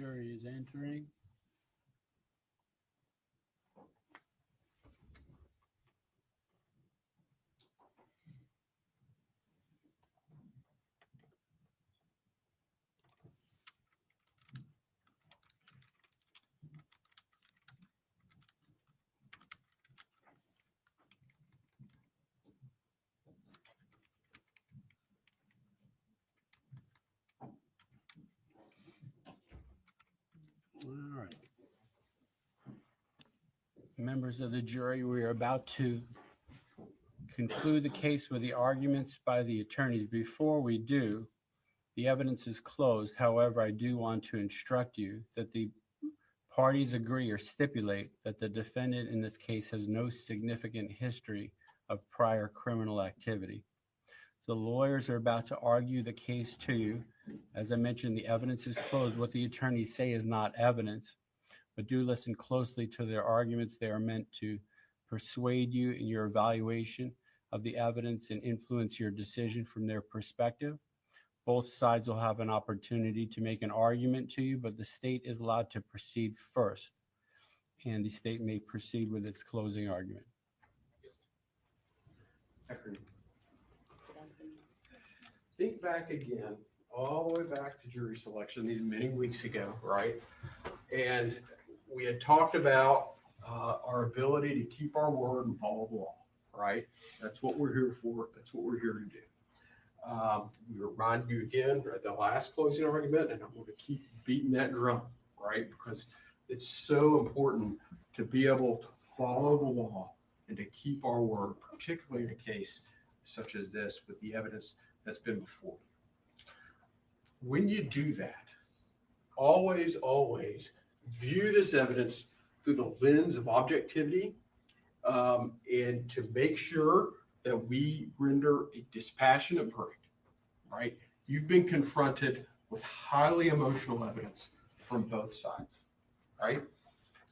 jury is entering. All right. Members of the jury, we are about to conclude the case with the arguments by the attorneys. Before we do, the evidence is closed. However, I do want to instruct you that the parties agree or stipulate that the defendant in this case has no significant history of prior criminal activity. So the lawyers are about to argue the case to you. As I mentioned, the evidence is closed. What the attorneys say is not evidence, but do listen closely to their arguments. They are meant to persuade you in your evaluation of the evidence and influence your decision from their perspective. Both sides will have an opportunity to make an argument to you, but the state is allowed to proceed first, and the state may proceed with its closing argument. Think back again, all the way back to jury selection these many weeks ago, right? And we had talked about our ability to keep our word and follow the law, right? That's what we're here for. That's what we're here to do. We remind you again at the last closing argument, and I'm going to keep beating that drum, right? Because it's so important to be able to follow the law and to keep our word, particularly in a case such as this with the evidence that's been before you. When you do that, always view this evidence through the lens of objectivity, and to make sure that we render a dispassionate verdict, right? You've been confronted with highly emotional evidence from both sides, right?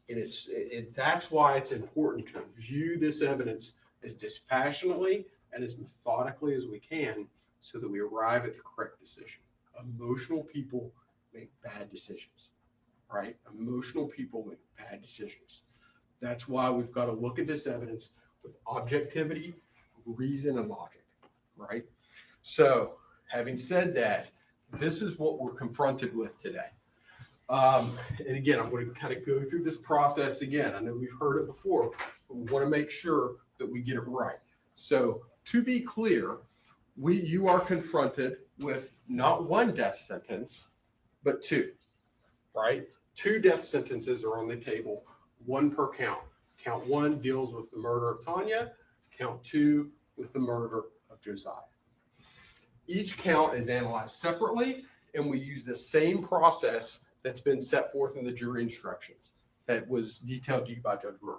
And that's why it's important to view this evidence as dispassionately and as methodically as we can so that we arrive at the correct decision. Emotional people make bad decisions, right? Emotional people make bad decisions. That's why we've got to look at this evidence with objectivity, reason, and logic, right? So having said that, this is what we're confronted with today. And again, I'm going to kind of go through this process again. I know we've heard it before, but we want to make sure that we get it right. So to be clear, you are confronted with not one death sentence, but two, right? Two death sentences are on the table, one per count. Count one deals with the murder of Tanya. Count two with the murder of Josiah. Each count is analyzed separately, and we use the same process that's been set forth in the jury instructions that was detailed to you by Judge Murray.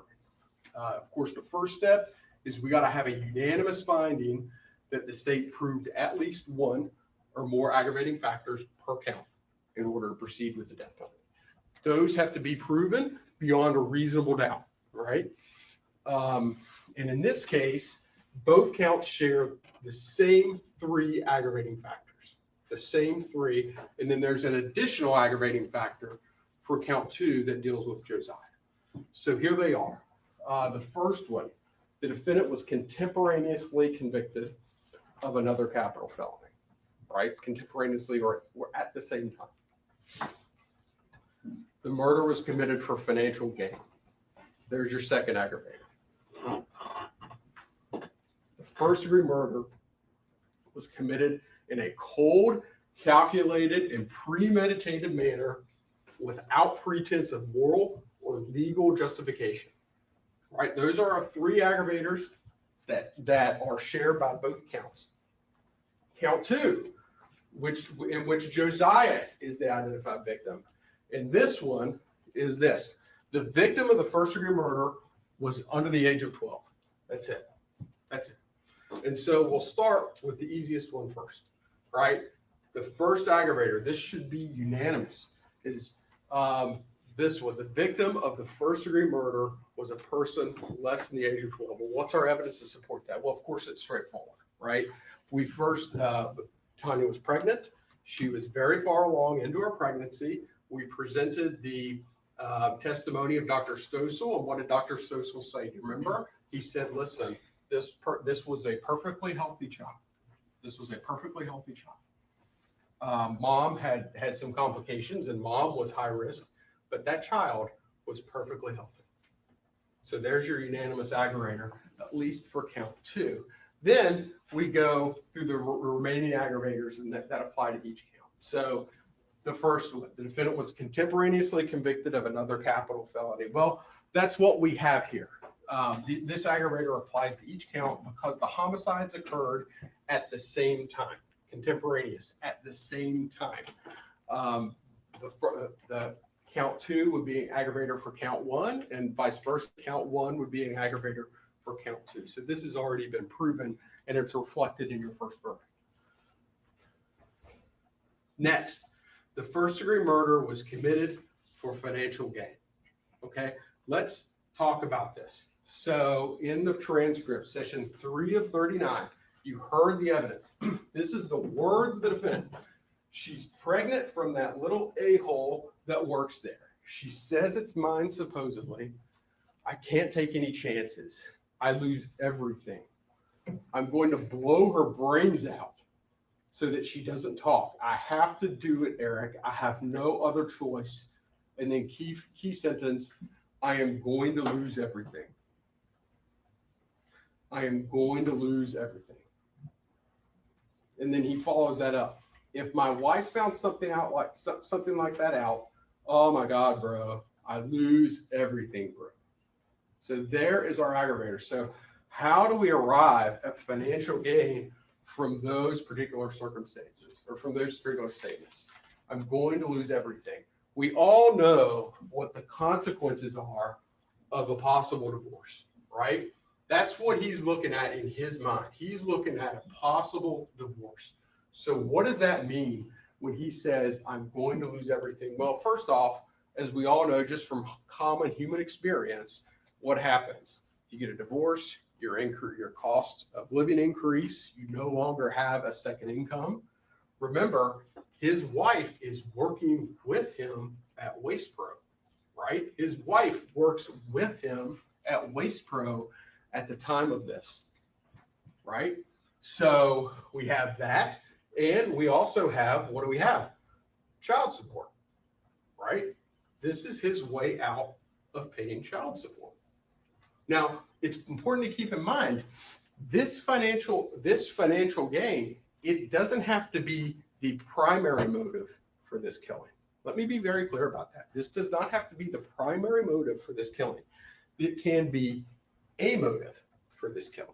Of course, the first step is we got to have a unanimous finding that the state proved at least one or more aggravating factors per count in order to proceed with the death penalty. Those have to be proven beyond a reasonable doubt, right? And in this case, both counts share the same three aggravating factors, the same three, and then there's an additional aggravating factor for count two that deals with Josiah. So here they are. The first one, the defendant was contemporaneously convicted of another capital felony, right? Contemporaneously or at the same time. The murder was committed for financial gain. There's your second aggravator. The first-degree murder was committed in a cold, calculated, and premeditated manner without pretense of moral or legal justification. Right? Those are our three aggravators that are shared by both counts. Count two, in which Josiah is the identified victim. And this one is this. The victim of the first-degree murder was under the age of 12. That's it. That's it. And so we'll start with the easiest one first, right? The first aggravator, this should be unanimous, is this one. The victim of the first-degree murder was a person less than the age of 12. Well, what's our evidence to support that? Well, of course, it's straightforward, right? We first, Tanya was pregnant. She was very far along into her pregnancy. We presented the testimony of Dr. Stossel. And what did Dr. Stossel say? Do you remember? He said, listen, this was a perfectly healthy child. This was a perfectly healthy child. Mom had some complications and mom was high risk, but that child was perfectly healthy. So there's your unanimous aggravator, at least for count 2. Then we go through the remaining aggravators and that apply to each count. So the first one, the defendant was contemporaneously convicted of another capital felony. Well, that's what we have here. This aggravator applies to each count because the homicides occurred at the same time, contemporaneous at the same time. The count 2 would be an aggravator for count 1, and vice versa. Count 1 would be an aggravator for count 2. So this has already been proven, and it's reflected in your first verdict. Next, the first-degree murder was committed for financial gain. Okay, let's talk about this. So in the transcript, session 3 of 39, you heard the evidence. This is the words of the defendant. She's pregnant from that little a-hole that works there. She says it's mine, supposedly. I can't take any chances. I lose everything. I'm going to blow her brains out so that she doesn't talk. I have to do it, Eric. I have no other choice. And then key sentence, I am going to lose everything. I am going to lose everything. And then he follows that up. If my wife found something like that out, oh my God, bro, I lose everything, bro. So there is our aggravator. So how do we arrive at financial gain from those particular circumstances or from those particular statements? I'm going to lose everything. We all know what the consequences are of a possible divorce, right? That's what he's looking at in his mind. He's looking at a possible divorce. So what does that mean when he says, I'm going to lose everything? Well, first off, as we all know, just from common human experience, what happens? You get a divorce, your cost of living increase, you no longer have a second income. Remember, his wife is working with him at WastePro, right? His wife works with him at WastePro at the time of this, right? So we have that. And we also have, what do we have? Child support, right? This is his way out of paying child support. Now, it's important to keep in mind, this financial gain, it doesn't have to be the primary motive for this killing. Let me be very clear about that. This does not have to be the primary motive for this killing. It can be a motive for this killing.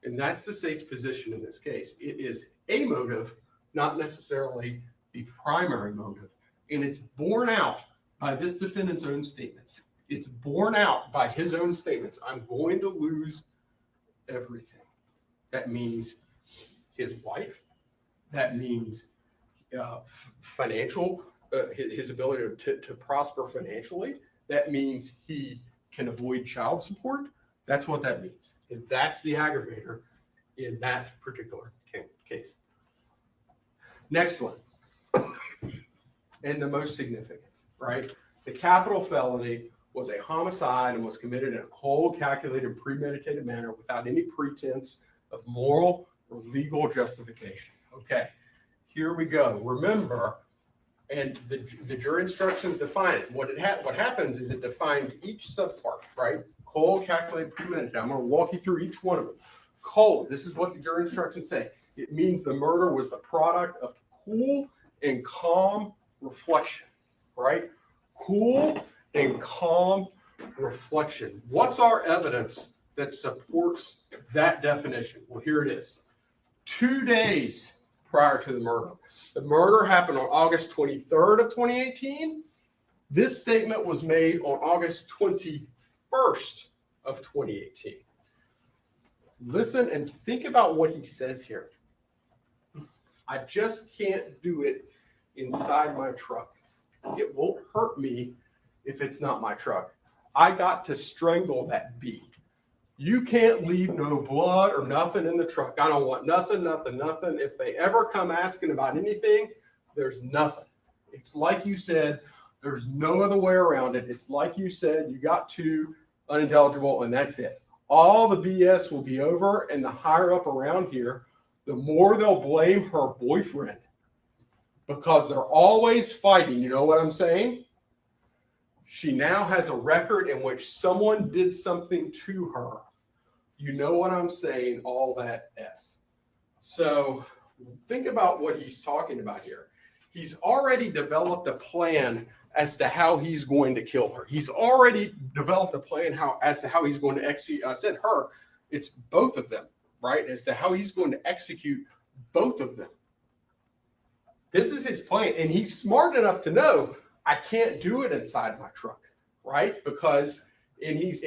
And that's the state's position in this case. It is a motive, not necessarily the primary motive. And it's borne out by this defendant's own statements. It's borne out by his own statements. I'm going to lose everything. That means his wife. That means financial, his ability to prosper financially. That means he can avoid child support. That's what that means. And that's the aggravator in that particular case. Next one, and the most significant, right? The capital felony was a homicide and was committed in a cold, calculated, premeditated manner without any pretense of moral or legal justification. Okay, here we go. Remember, and the jury instructions define it. What happens is it defines each subpart, right? Cold, calculated, premeditated. I'm going to walk you through each one of them. Cold, this is what the jury instructions say. It means the murder was the product of cool and calm reflection, right? Cool and calm reflection. What's our evidence that supports that definition? Well, here it is. 2 days prior to the murder. The murder happened on August 23rd of 2018. This statement was made on August 21st of 2018. Listen and think about what he says here. I just can't do it inside my truck. It won't hurt me if it's not my truck. I got to strangle that bee. You can't leave no blood or nothing in the truck. I don't want nothing. If they ever come asking about anything, There's nothing. It's like you said, there's no other way around it. It's like you said, you got two unintelligible and that's it. All the BS will be over, and the higher up around here, the more they'll blame her boyfriend because they're always fighting. You know what I'm saying? She now has a record in which someone did something to her. You know what I'm saying? All that S. So think about what he's talking about here. He's already developed a plan as to how he's going to kill her. He's already developed a plan as to how he's going to execute. I said her, it's both of them, right? As to how he's going to execute both of them. This is his plan, and he's smart enough to know I can't do it inside my truck, right? Because he's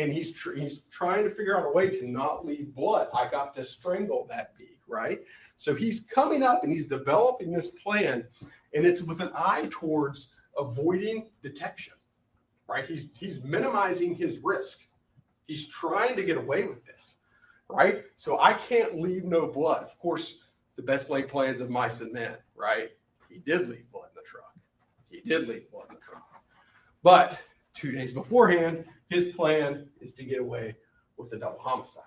trying to figure out a way to not leave blood. I got to strangle that bee, right? So he's coming up and he's developing this plan, and it's with an eye towards avoiding detection, right? He's minimizing his risk. He's trying to get away with this, right? So I can't leave no blood. Of course, the best laid plans of mice and men, right? He did leave blood in the truck. He did leave blood in the truck. But 2 days beforehand, his plan is to get away with a double homicide.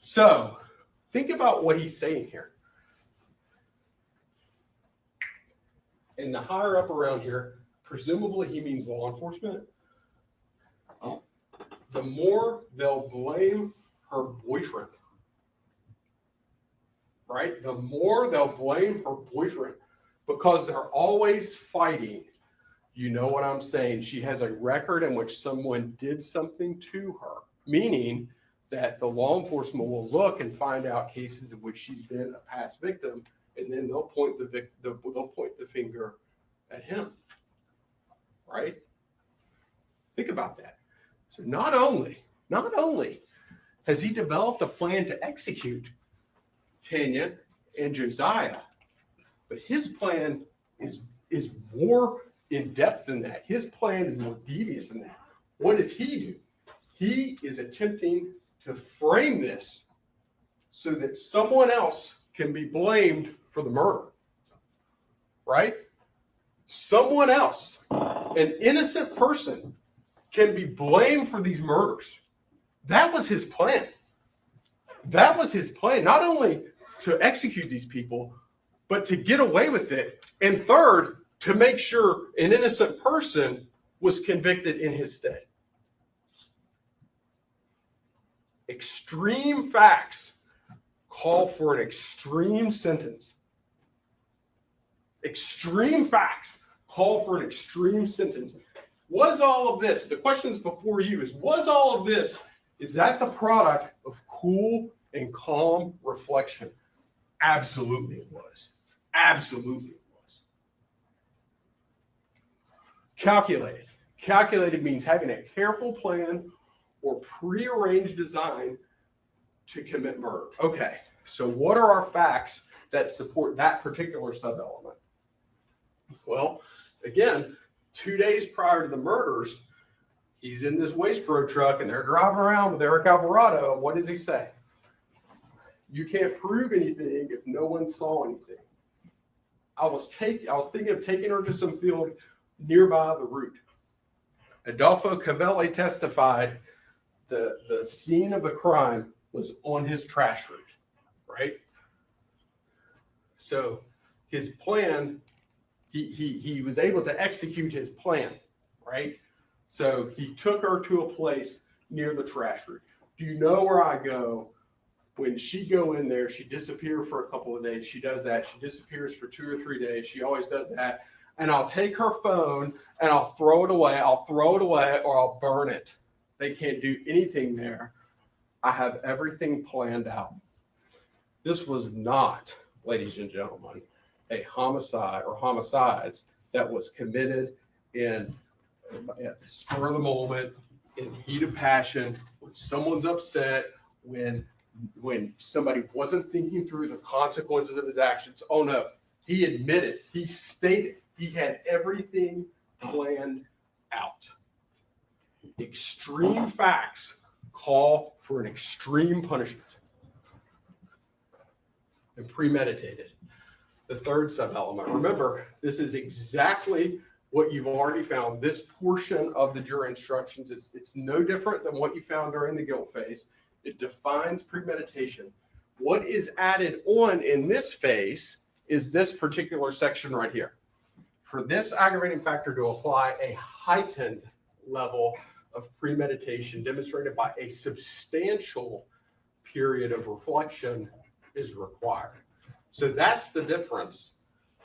So think about what he's saying here. And the higher up around here, presumably he means law enforcement. The more they'll blame her boyfriend, right? The more they'll blame her boyfriend because they're always fighting. You know what I'm saying? She has a record in which someone did something to her, meaning that the law enforcement will look and find out cases in which she's been a past victim, and then they'll point the finger at him, right? Think about that. So not only has he developed a plan to execute Tanya and Josiah, but his plan is more in depth than that. His plan is more devious than that. What does he do? He is attempting to frame this so that someone else can be blamed for the murder, right? Someone else, an innocent person, can be blamed for these murders. That was his plan. That was his plan, not only to execute these people, but to get away with it. And third, to make sure an innocent person was convicted in his stead. Extreme facts call for an extreme sentence. Extreme facts call for an extreme sentence. Was all of this, the questions before you was all of this, is that the product of cool and calm reflection? Absolutely it was. Absolutely it was. Calculated. Calculated means having a careful plan or prearranged design to commit murder. Okay, so what are our facts that support that particular sub-element? Well, again, 2 days prior to the murders, he's in this waste road truck and they're driving around with Eric Alvarado. What does he say? You can't prove anything if no one saw anything. I was thinking of taking her to some field nearby the route. Adolfo Cavelli testified the scene of the crime was on his trash route, right? So his plan, he was able to execute his plan, right? So he took her to a place near the trash route. Do you know where I go? When she go in there, she disappears for a couple of days. She does that. She disappears for 2 or 3 days. She always does that. And I'll take her phone and I'll throw it away. I'll throw it away or I'll burn it. They can't do anything there. I have everything planned out. This was not, ladies and gentlemen, a homicide or homicides that was committed at the spur of the moment, in the heat of passion, when someone's upset, when somebody wasn't thinking through the consequences of his actions. Oh no, he admitted, he stated, he had everything planned out. Extreme facts call for an extreme punishment and premeditated. the third sub-element. Remember, this is exactly what you've already found. This portion of the jury instructions, it's no different than what you found during the guilt phase. It defines premeditation. What is added on in this phase is this particular section right here. For this aggravating factor to apply, a heightened level of premeditation demonstrated by a substantial period of reflection is required. So that's the difference.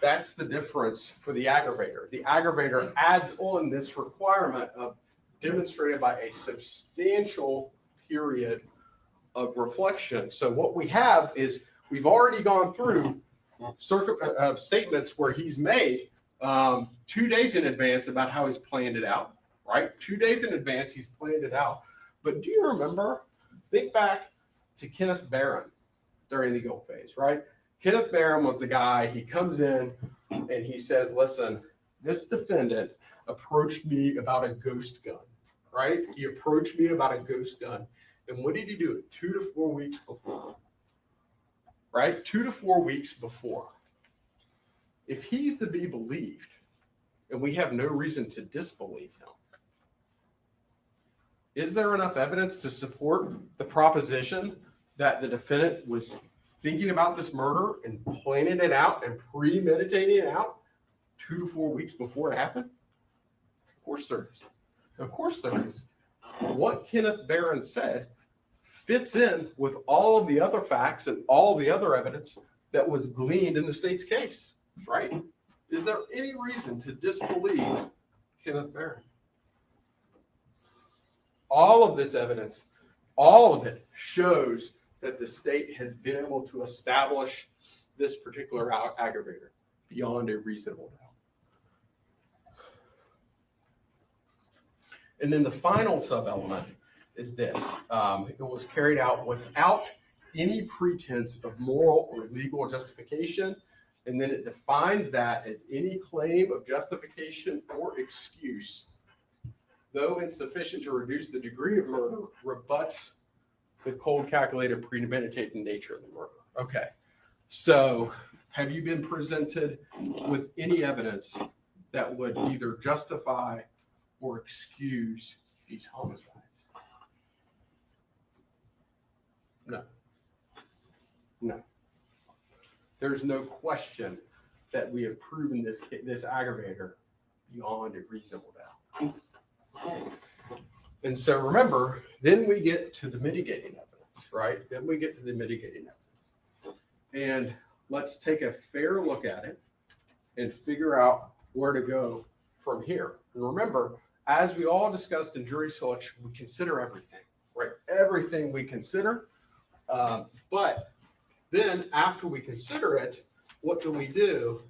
That's the difference for the aggravator. The aggravator adds on this requirement of demonstrated by a substantial period of reflection. So what we have is we've already gone through statements where he's made 2 days in advance about how he's planned it out, right? 2 days in advance, he's planned it out. But do you remember, think back to Kenneth Barron during the guilt phase, right? Kenneth Barron was the guy, he comes in and he says, listen, this defendant approached me about a ghost gun, right? He approached me about a ghost gun. And what did he do? 2 to 4 weeks before, right? 2 to 4 weeks before. If he's to be believed, and we have no reason to disbelieve him, is there enough evidence to support the proposition that the defendant was thinking about this murder and planning it out and premeditating it out 2 to 4 weeks before it happened? Of course there is. Of course there is. What Kenneth Barron said fits in with all of the other facts and all the other evidence that was gleaned in the state's case, right? Is there any reason to disbelieve Kenneth Barron? All of this evidence, all of it shows that the state has been able to establish this particular aggravator beyond a reasonable doubt. And then the final sub-element is this. It was carried out without any pretense of moral or legal justification. And then it defines that as any claim of justification or excuse, though insufficient to reduce the degree of murder, rebuts the cold, calculated, premeditated nature of the murder. Okay, so have you been presented with any evidence that would either justify or excuse these homicides? No. No. There's no question that we have proven this aggravator beyond a reasonable doubt. And so remember, then we get to the mitigating evidence, right? Then we get to the mitigating evidence. And let's take a fair look at it and figure out where to go from here. And remember, as we all discussed in jury selection, we consider everything, right? Everything we consider. But then after we consider it, what do?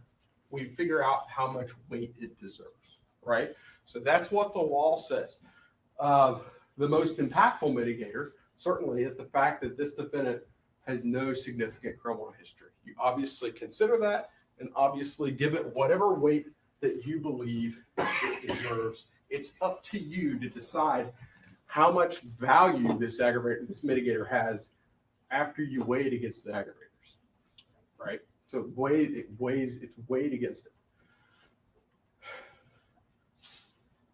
We figure out how much weight it deserves, right? So that's what the law says. The most impactful mitigator certainly is the fact that this defendant has no significant criminal history. You obviously consider that and obviously give it whatever weight that you believe it deserves. It's up to you to decide how much value this mitigator has after you weigh it against the aggravators, right? So it's weighed against it.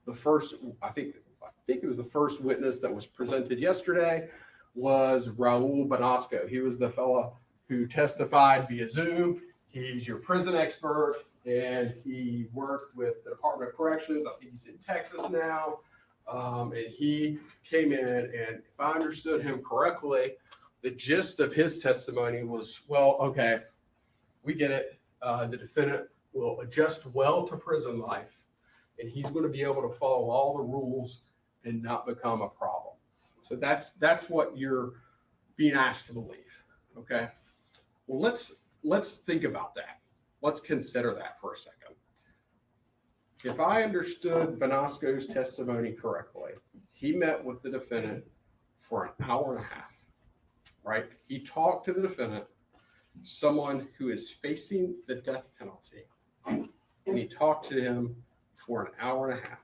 I think it was the first witness that was presented yesterday was Raul Bonasco. He was the fellow who testified via Zoom. He's your prison expert, and he worked with the Department of Corrections. I think he's in Texas now. And he came in, and if I understood him correctly, the gist of his testimony was, well, okay, we get it. The defendant will adjust well to prison life, and he's going to be able to follow all the rules and not become a problem. So that's what you're being asked to believe. Okay. Well, let's think about that. Let's consider that for a second. If I understood Bonasco's testimony correctly, he met with the defendant for an hour and a half, right? He talked to the defendant, someone who is facing the death penalty, and he talked to him for an hour and a half.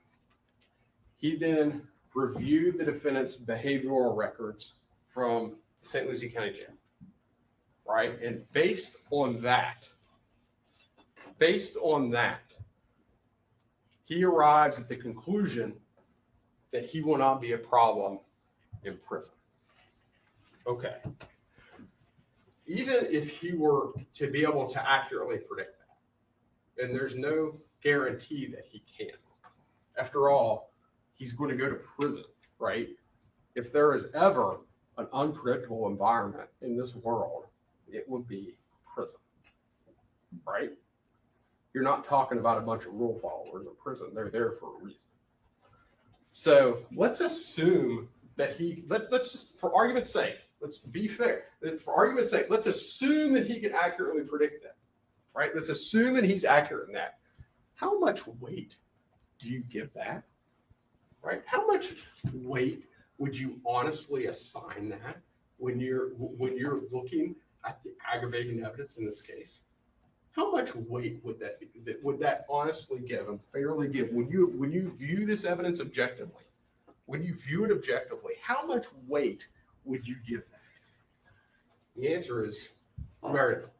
He then reviewed the defendant's behavioral records from St. Lucie County Jail, right? And based on that, based on that, he arrives at the conclusion that he will not be a problem in prison. Okay. Even if he were to be able to accurately predict that, and there's no guarantee that he can. After all, he's going to go to prison, right? If there is ever an unpredictable environment in this world, it would be prison, right? You're not talking about a bunch of rule followers in prison. They're there for a reason. So let's assume that let's just, for argument's sake, let's be fair. For argument's sake, let's assume that he can accurately predict that, right? Let's assume that he's accurate in that. How much weight do you give that, right? How much weight would you honestly assign that when you're looking at the aggravating evidence in this case? How much weight would that honestly give and fairly give when you view this evidence objectively? When you view it objectively, how much weight would you give that? The answer is very little,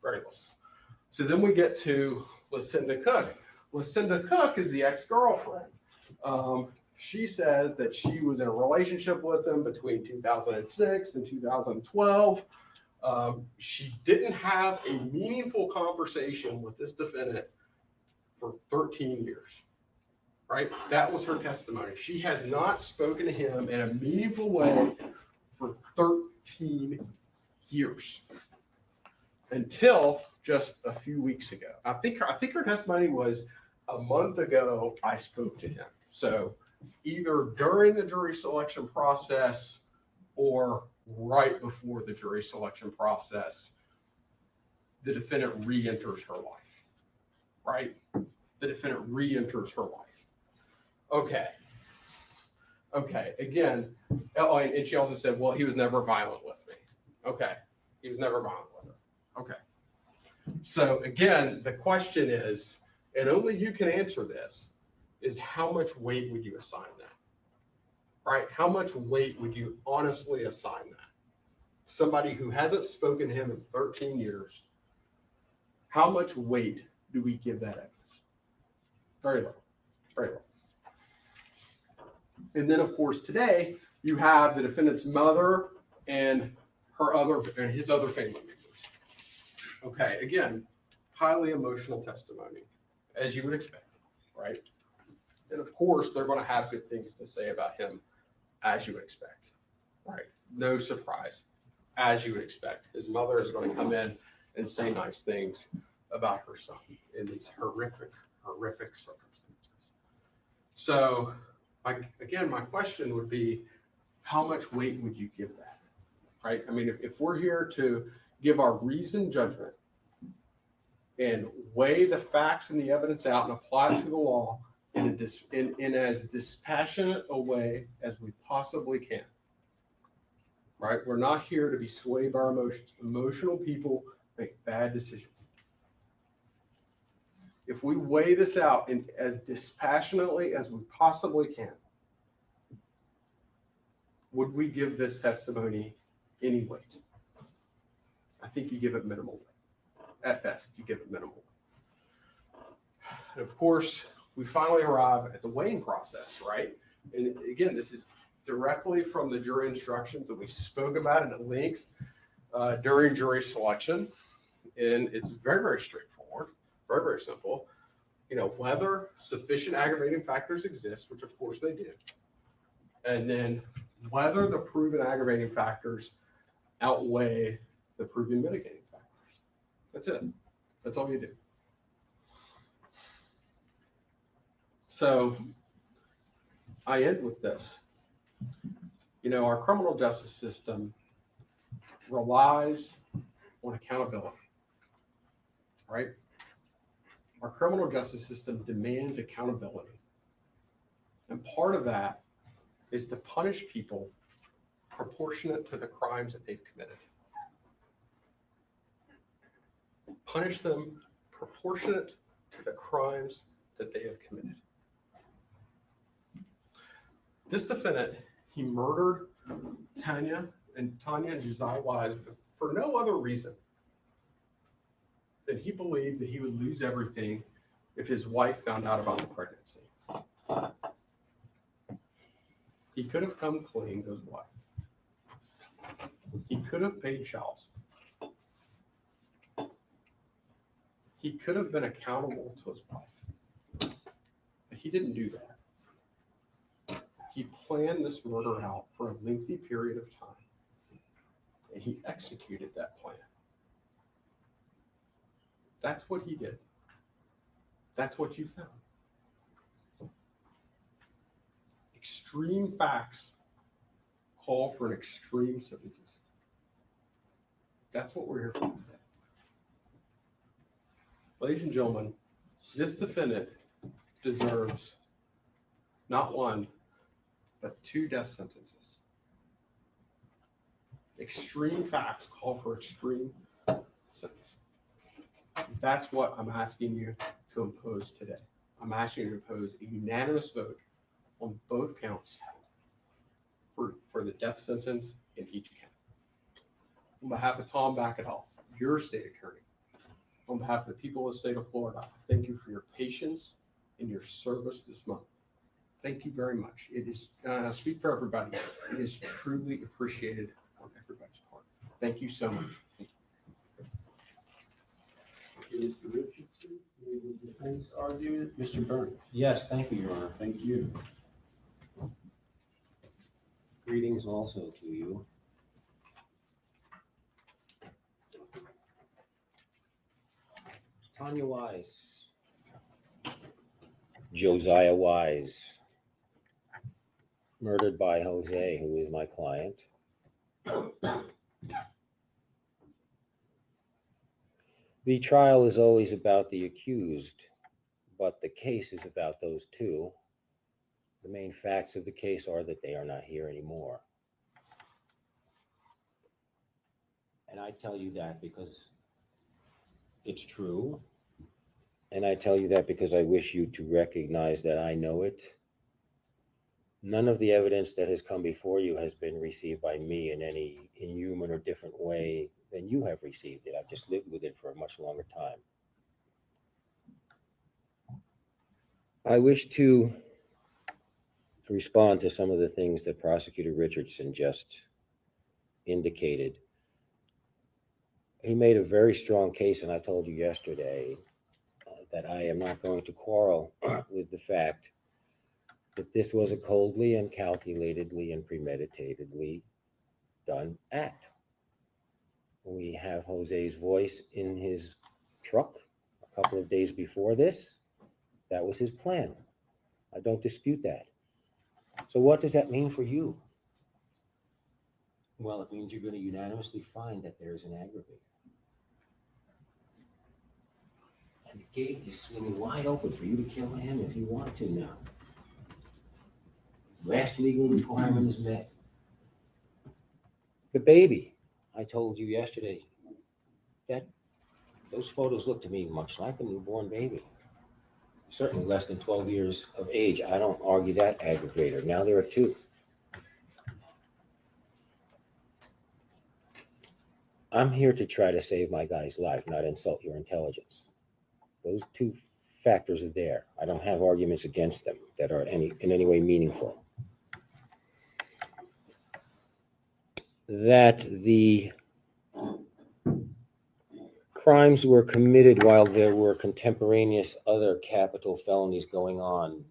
very little. So then we get to Lucinda Cook. Lucinda Cook is the ex-girlfriend. She says that she was in a relationship with him between 2006 and 2012. She didn't have a meaningful conversation with this defendant for 13 years, right? That was her testimony. She has not spoken to him in a meaningful way for 13 years until just a few weeks ago. I think her testimony was a month ago I spoke to him. So either during the jury selection process or right before the jury selection process, the defendant re-enters her life, right? The defendant re-enters her life. Okay. Again, and she also said, well, he was never violent with me. Okay. He was never violent with her. Okay. So again, the question is, and only you can answer this, is how much weight would you assign that? Right? How much weight would you honestly assign that? Somebody who hasn't spoken to him in 13 years, how much weight do we give that evidence? Very little. Very little. And then, of course, today you have the defendant's mother and his other family members. Okay, again, highly emotional testimony, as you would expect, right? And of course, they're going to have good things to say about him, as you would expect, right? No surprise, as you would expect. His mother is going to come in and say nice things about her son in these horrific circumstances. So, my question would be, how much weight would you give that, right? I mean, if we're here to give our reasoned judgment and weigh the facts and the evidence out and apply it to the law in as dispassionate a way as we possibly can, right? We're not here to be swayed by our emotions. Emotional people make bad decisions. If we weigh this out in as dispassionately as we possibly can, would we give this testimony any weight? I think you give it minimal weight. At best, you give it minimal weight. And of course, we finally arrive at the weighing process, right? And again, this is directly from the jury instructions that we spoke about at length during jury selection. And it's very, very straightforward, very, very simple. You know, whether sufficient aggravating factors exist, which of course they do, and then whether the proven aggravating factors outweigh the proven mitigating factors. That's it. That's all you do. So I end with this. You know, our criminal justice system relies on accountability, right? Our criminal justice system demands accountability. And part of that is to punish people proportionate to the crimes that they've committed. Punish them proportionate to the crimes that they have committed. This defendant, he murdered Tanya and Josiah Wise for no other reason then he believed that he would lose everything if his wife found out about the pregnancy. He could have come clean to his wife. He could have paid child support. He could have been accountable to his wife. But he didn't do that. He planned this murder out for a lengthy period of time. And he executed that plan. That's what he did. That's what you found. Extreme facts call for an extreme sentences. That's what we're here for today. Ladies and gentlemen, this defendant deserves not one, but 2 death sentences. Extreme facts call for extreme sentence. That's what I'm asking you to impose today. I'm asking you to impose a unanimous vote on both counts for the death sentence in each count. On behalf of Tom Backethoff, your state attorney, on behalf of the people of the state of Florida, thank you for your patience and your service this month. Thank you very much. It is, I speak for everybody, it is truly appreciated on everybody's part. Thank you so much. Thank you. Mr. Richardson, the defense argument. Mr. Byrne. Yes, thank you, Your Honor. Thank you. Greetings also to you. Tanya Wise. Josiah Wise. Murdered by Jose, who is my client. The trial is always about the accused, but the case is about those two. The main facts of the case are that they are not here anymore. And I tell you that because it's true. And I tell you that because I wish you to recognize that I know it. None of the evidence that has come before you has been received by me in any inhuman or different way than you have received it. I've just lived with it for a much longer time. I wish to respond to some of the things that Prosecutor Richardson just indicated. He made a very strong case, and I told you yesterday that I am not going to quarrel with the fact that this was a coldly and calculatedly and premeditatedly done act. We have Jose's voice in his truck a couple of days before this. That was his plan. I don't dispute that. So what does that mean for you? Well, it means you're going to unanimously find that there is an aggravator. And the gate is swinging wide open for you to kill him if you want to now. Last legal requirement is met. The baby, I told you yesterday, that those photos look to me much like a newborn baby. Certainly less than 12 years of age. I don't argue that aggravator. Now there are 2. I'm here to try to save my guy's life, not insult your intelligence. Those 2 factors are there. I don't have arguments against them that are in any way meaningful. That the crimes were committed while there were contemporaneous other capital felonies going on.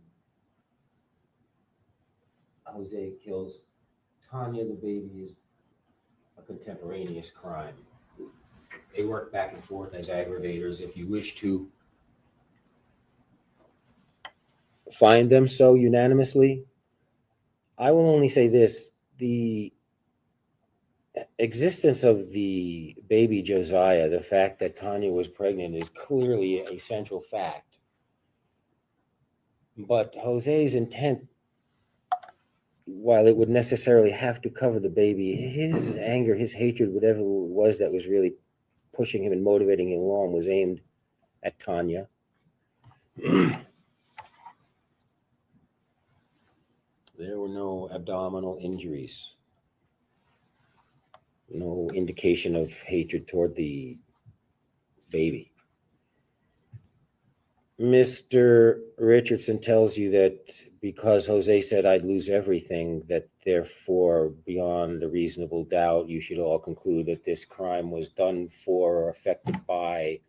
Jose kills Tanya, the baby, is a contemporaneous crime. They work back and forth as aggravators. If you wish to find them so unanimously, I will only say this: the existence of the baby Josiah, the fact that Tanya was pregnant, is clearly a central fact. But Jose's intent, while it would necessarily have to cover the baby, his anger, his hatred, whatever it was that was really pushing him and motivating him along, was aimed at Tanya. There were no abdominal injuries. No indication of hatred toward the baby. Mr. Richardson tells you that because Jose said I'd lose everything, that therefore, beyond a reasonable doubt, you should all conclude that this crime was done for or affected by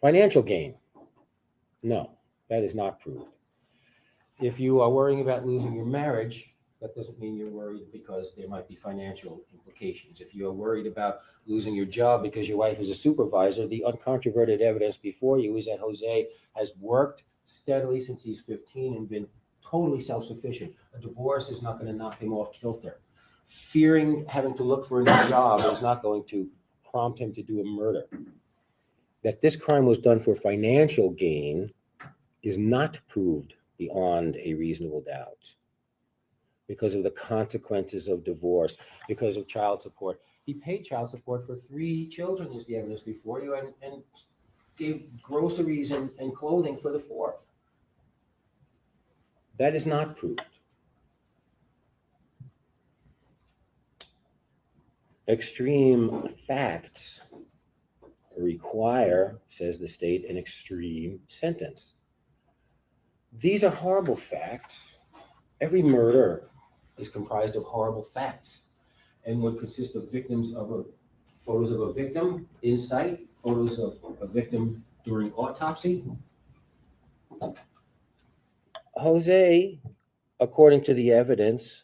financial gain. No, that is not proved. If you are worrying about losing your marriage, that doesn't mean you're worried because there might be financial implications. If you're worried about losing your job because your wife is a supervisor, the uncontroverted evidence before you is that Jose has worked steadily since he's 15 and been totally self-sufficient. A divorce is not going to knock him off kilter. Fearing having to look for a new job is not going to prompt him to do a murder. That this crime was done for financial gain is not proved beyond a reasonable doubt because of the consequences of divorce, because of child support. He paid child support for 3 children, is the evidence before you, and gave groceries and clothing for the 4th. That is not proved. Extreme facts require, says the state, an extreme sentence. These are horrible facts. Every murder is comprised of horrible facts and would consist of photos of a victim in sight, photos of a victim during autopsy. Jose, according to the evidence,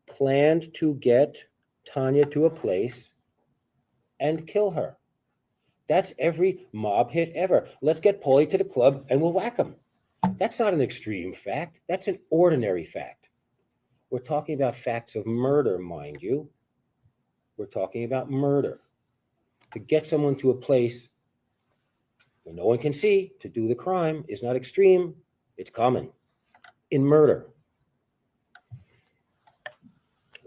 planned to get Tanya to a place and kill her. That's every mob hit ever. Let's get Paulie to the club and we'll whack him. That's not an extreme fact. That's an ordinary fact. We're talking about facts of murder, mind you. We're talking about murder. To get someone to a place where no one can see to do the crime is not extreme. It's common in murder.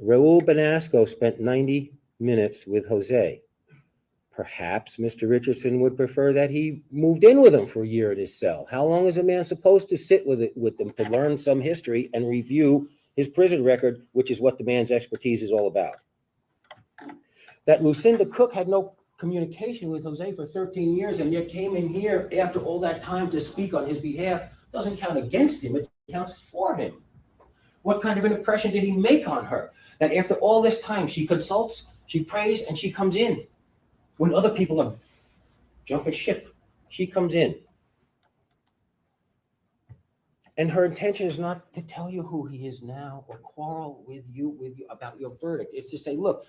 Raul Benasco spent 90 minutes with Jose. Perhaps Mr. Richardson would prefer that he moved in with him for a year in his cell. How long is a man supposed to sit with them to learn some history and review his prison record, which is what the man's expertise is all about? That Lucinda Cook had no communication with Jose for 13 years and yet came in here after all that time to speak on his behalf doesn't count against him, it counts for him. What kind of an impression did he make on her? That after all this time, she consults, she prays, and she comes in. When other people are jumping ship, she comes in. And her intention is not to tell you who he is now or quarrel with you about your verdict. It's to say, look,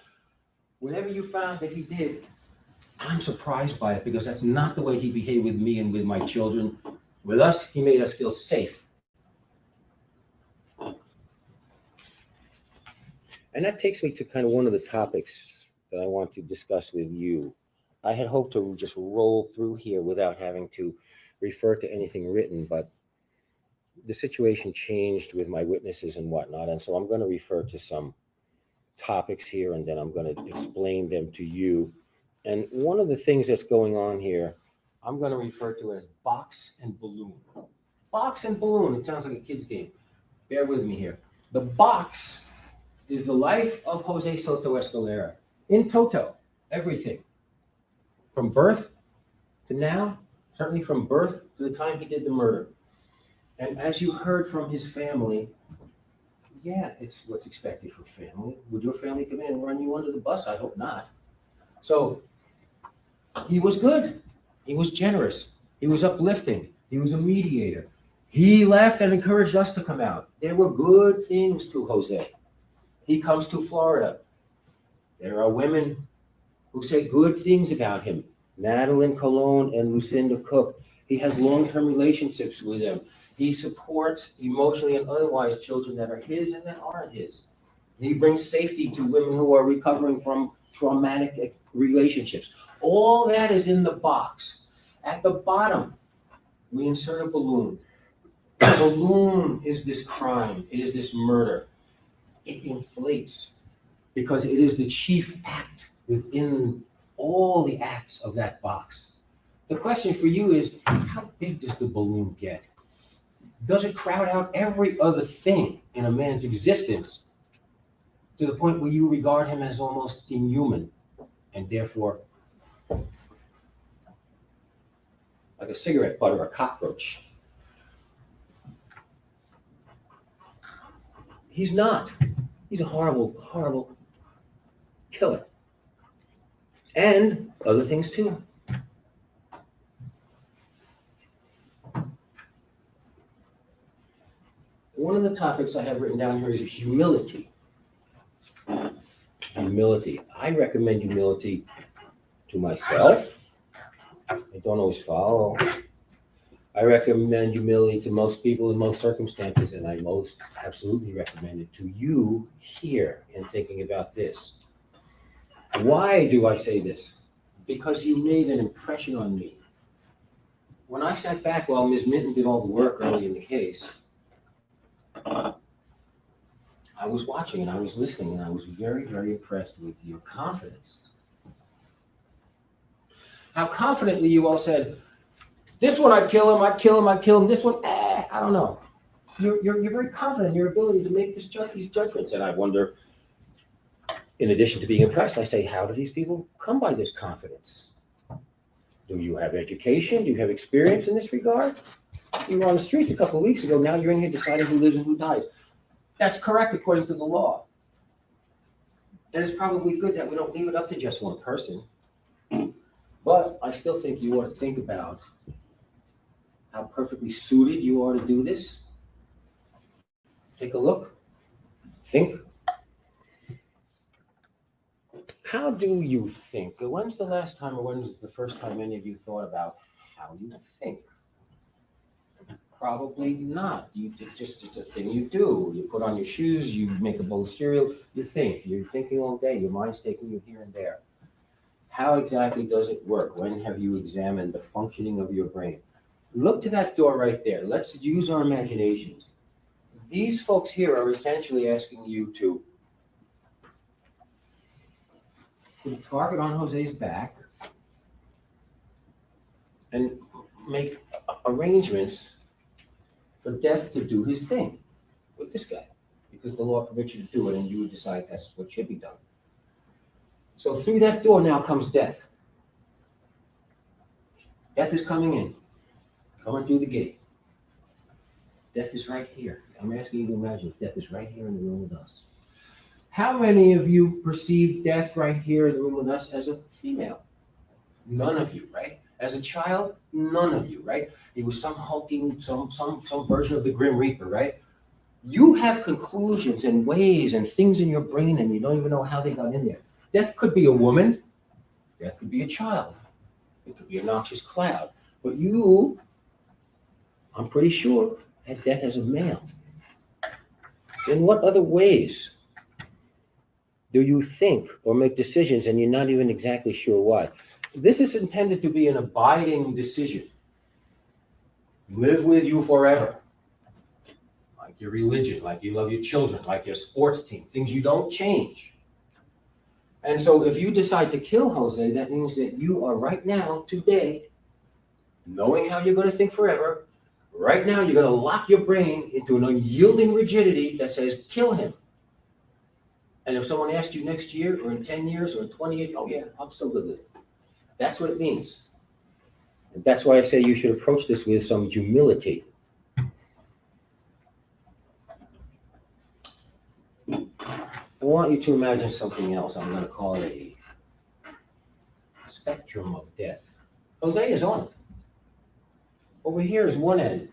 whatever you found that he did, I'm surprised by it because that's not the way he behaved with me and with my children. With us, he made us feel safe. And that takes me to kind of one of the topics that I want to discuss with you. I had hoped to just roll through here without having to refer to anything written, but the situation changed with my witnesses and whatnot. And so I'm going to refer to some topics here and then I'm going to explain them to you. And one of the things that's going on here, I'm going to refer to as box and balloon. Box and balloon. It sounds like a kid's game. Bear with me here. The box is the life of Jose Soto Escalera. In toto, everything. From birth to now, certainly from birth to the time he did the murder. And as you heard from his family, yeah, it's what's expected for family. Would your family come in and run you under the bus? I hope not. So he was good. He was generous. He was uplifting. He was a mediator. He laughed and encouraged us to come out. There were good things to Jose. He comes to Florida. There are women who say good things about him. Madeline Colon and Lucinda Cook. He has long-term relationships with them. He supports emotionally and otherwise children that are his and that aren't his. He brings safety to women who are recovering from traumatic relationships. All that is in the box. At the bottom, we insert a balloon. The balloon is this crime. It is this murder. It inflates because it is the chief act within all the acts of that box. The question for you is, how big does the balloon get? Does it crowd out every other thing in a man's existence to the point where you regard him as almost inhuman and therefore like a cigarette butt or a cockroach. He's not. He's a horrible, horrible killer. And other things too. One of the topics I have written down here is humility. Humility. I recommend humility to myself. I don't always follow. I recommend humility to most people in most circumstances, and I most absolutely recommend it to you here in thinking about this. Why do I say this? Because you made an impression on me. When I sat back while Ms. Minton did all the work early in the case, I was watching and I was listening, and I was very, very impressed with your confidence. How confidently you all said, this one I'd kill him, I'd kill him, I'd kill him. This one, I don't know. You're very confident in your ability to make these judgments. And I wonder, in addition to being impressed, I say, how do these people come by this confidence? Do you have education? Do you have experience in this regard? You were on the streets a couple of weeks ago. Now you're in here deciding who lives and who dies. That's correct according to the law. And it's probably good that we don't leave it up to just one person. But I still think you ought to think about how perfectly suited you are to do this. Take a look. Think. How do you think? When's the last time or when was the first time any of you thought about how you think? Probably not. It's a thing you do. You put on your shoes, you make a bowl of cereal, you think. You're thinking all day. Your mind's taking you here and there. How exactly does it work? When have you examined the functioning of your brain? Look to that door right there. Let's use our imaginations. These folks here are essentially asking you to put a target on Jose's back and make arrangements for death to do his thing with this guy, because the law permits you to do it and you would decide that's what should be done. So through that door now comes death. Death is coming in, coming through the gate. Death is right here. I'm asking you to imagine death is right here in the room with us. How many of you perceive death right here in the room with us as a female? None of you, right? As a child, none of you, right? It was some hulking, some version of the Grim Reaper, right? You have conclusions and ways and things in your brain, and you don't even know how they got in there. Death could be a woman. Death could be a child. It could be a noxious cloud. But you, I'm pretty sure, had death as a male. In what other ways do you think or make decisions and you're not even exactly sure why? This is intended to be an abiding decision. Live with you forever. Like your religion, like you love your children, like your sports team, things you don't change. And so if you decide to kill Jose, that means that you are right now, today, knowing how you're going to think forever. Right now, you're going to lock your brain into an unyielding rigidity that says, kill him. And if someone asks you next year or in 10 years or in 20 years, oh yeah, I'm still good with it. That's what it means. And that's why I say you should approach this with some humility. I want you to imagine something else. I'm going to call it a spectrum of death. Jose is on it. Over here is one end.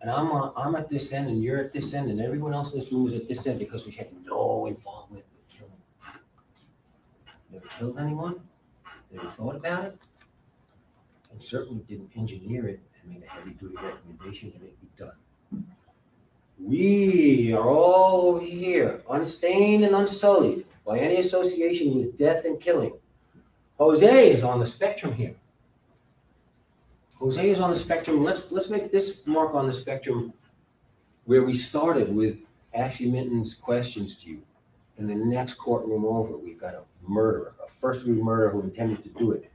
And I'm at this end, and you're at this end, and everyone else in this room is at this end because we had no involvement with killing. Never killed anyone, never thought about it, and certainly didn't engineer it and make a heavy-duty recommendation that it be done. We are all over here, unstained and unsullied by any association with death and killing. Jose is on the spectrum here. Jose is on the spectrum. Let's make this mark on the spectrum where we started with Ashley Minton's questions to you. In the next courtroom over, we've got a murderer, a first-degree murderer who intended to do it.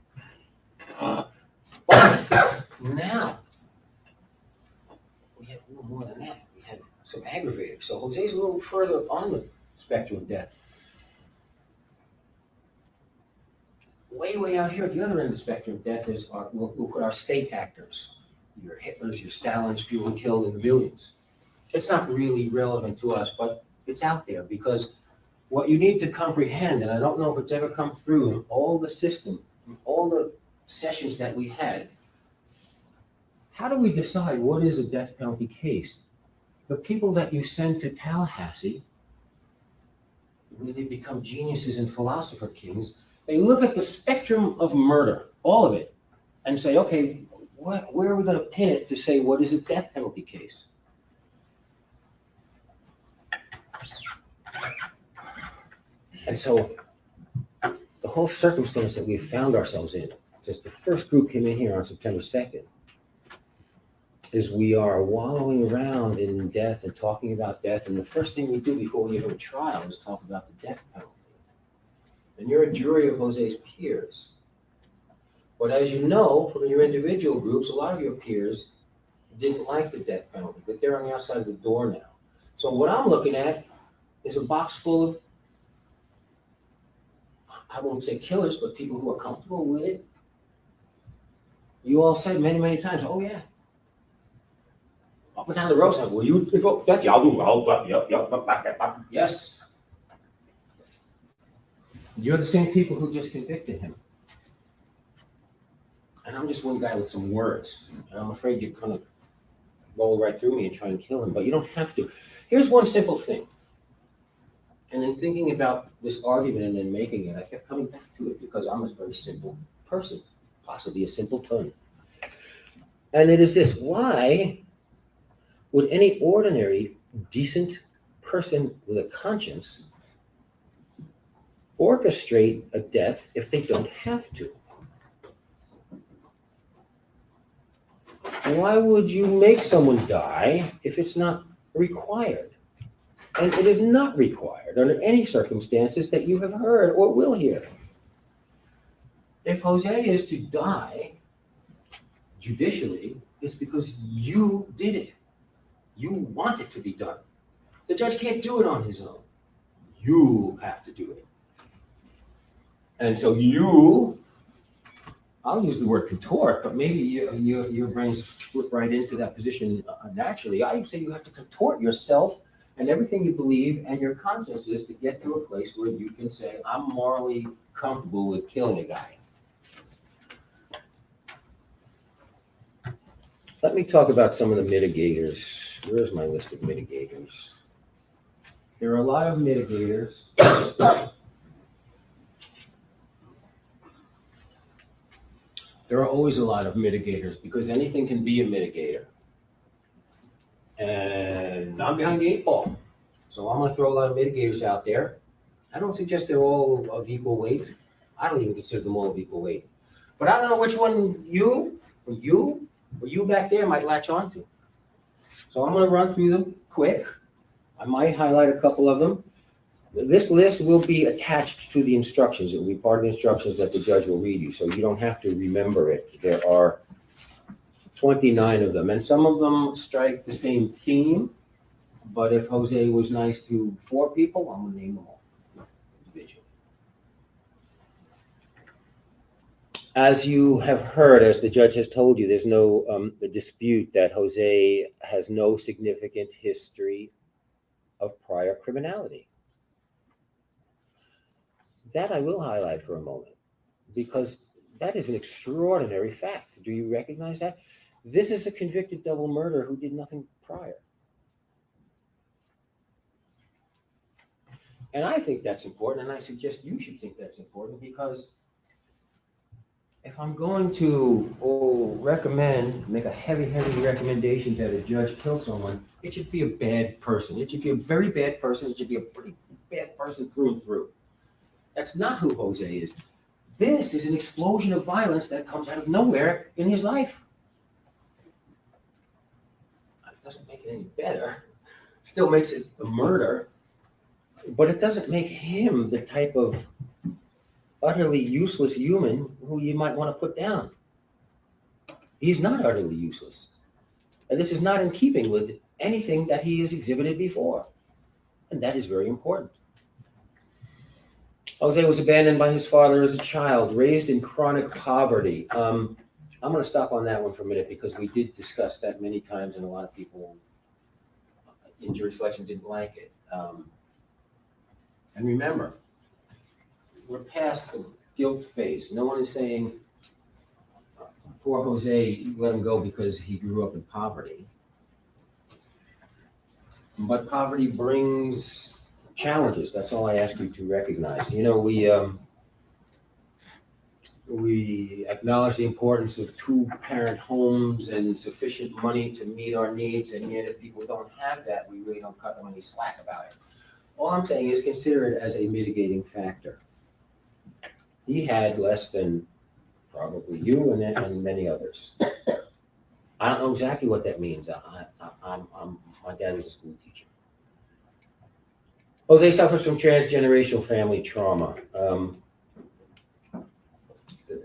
Now, we have a little more than that. We have some aggravators. So Jose's a little further on the spectrum of death. Way way out here at the other end of the spectrum, death is, we'll put our state actors, your Hitlers, your Stalins, people killed in the millions. It's not really relevant to us, but it's out there because what you need to comprehend, and I don't know if it's ever come through in all the system, all the sessions that we had, how do we decide what is a death penalty case? The people that you send to Tallahassee, when they become geniuses and philosopher kings, they look at the spectrum of murder, all of it, and say, okay, where are we going to pin it to say what is a death penalty case? And so the whole circumstance that we found ourselves in, just the first group came in here on September 2nd, is we are wallowing around in death and talking about death. And the first thing we do before we get to a trial is talk about the death penalty. And you're a jury of Jose's peers. But as you know, from your individual groups, a lot of your peers didn't like the death penalty, but they're on the outside of the door now. So what I'm looking at is a box full of, I won't say killers, but people who are comfortable with it. You all said many, many times, oh yeah. Up and down the road, said, will you invoke death? Yeah, I'll do well. Yep. Yes. You're the same people who just convicted him. And I'm just one guy with some words. And I'm afraid you're going to roll right through me and try and kill him, but you don't have to. Here's one simple thing. And in thinking about this argument and then making it, I kept coming back to it because I'm a very simple person, possibly a simpleton. And it is this: why would any ordinary, decent person with a conscience orchestrate a death if they don't have to? Why would you make someone die if it's not required? And it is not required under any circumstances that you have heard or will hear. If Jose is to die judicially, it's because you did it. You want it to be done. The judge can't do it on his own. You have to do it. And so you, I'll use the word contort, but maybe your brains flip right into that position naturally. I say you have to contort yourself and everything you believe and your consciences to get to a place where you can say, I'm morally comfortable with killing a guy. Let me talk about some of the mitigators. Where's my list of mitigators? There are a lot of mitigators. There are always a lot of mitigators because anything can be a mitigator. And I'm behind the 8 ball. So I'm going to throw a lot of mitigators out there. I don't suggest they're all of equal weight. I don't even consider them all of equal weight. But I don't know which one you back there might latch on to. So I'm going to run through them quick. I might highlight a couple of them. This list will be attached to the instructions. It will be part of the instructions that the judge will read you, so you don't have to remember it. There are 29 of them, and some of them strike the same theme, but if Jose was nice to 4 people, I'm going to name them all individually. As you have heard, as the judge has told you, there's no dispute that Jose has no significant history of prior criminality. That I will highlight for a moment, because that is an extraordinary fact. Do you recognize that? This is a convicted double murderer who did nothing prior. And I think that's important, and I suggest you should think that's important, because if I'm going to make a heavy recommendation that a judge kill someone, it should be a bad person. It should be a very bad person. It should be a pretty bad person through and through. That's not who Jose is. This is an explosion of violence that comes out of nowhere in his life. It doesn't make it any better. Still makes it a murder, but it doesn't make him the type of utterly useless human who you might want to put down. He's not utterly useless. And this is not in keeping with anything that he has exhibited before. And that is very important. Jose was abandoned by his father as a child, raised in chronic poverty. I'm going to stop on that one for a minute because we did discuss that many times, and a lot of people in jury selection didn't like it. And remember, we're past the guilt phase. No one is saying, poor Jose, let him go because he grew up in poverty. But poverty brings challenges. That's all I ask you to recognize. You know, we acknowledge the importance of two-parent homes and sufficient money to meet our needs, and yet if people don't have that, we really don't cut them any slack about it. All I'm saying is consider it as a mitigating factor. He had less than probably you and many others. I don't know exactly what that means. My dad was a school teacher. Jose suffers from transgenerational family trauma.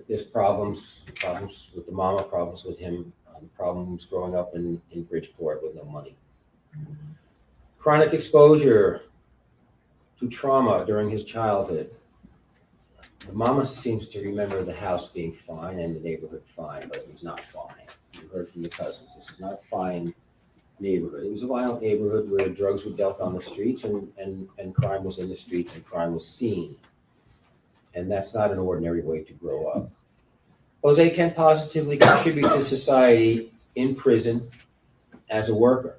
There's problems with the mama, problems with him, problems growing up in Bridgeport with no money. Chronic exposure to trauma during his childhood. The mama seems to remember the house being fine and the neighborhood fine, but it was not fine. You heard from the cousins, this is not a fine neighborhood. It was a violent neighborhood where drugs were dealt on the streets and crime was in the streets and crime was seen. And that's not an ordinary way to grow up. Jose can positively contribute to society in prison as a worker.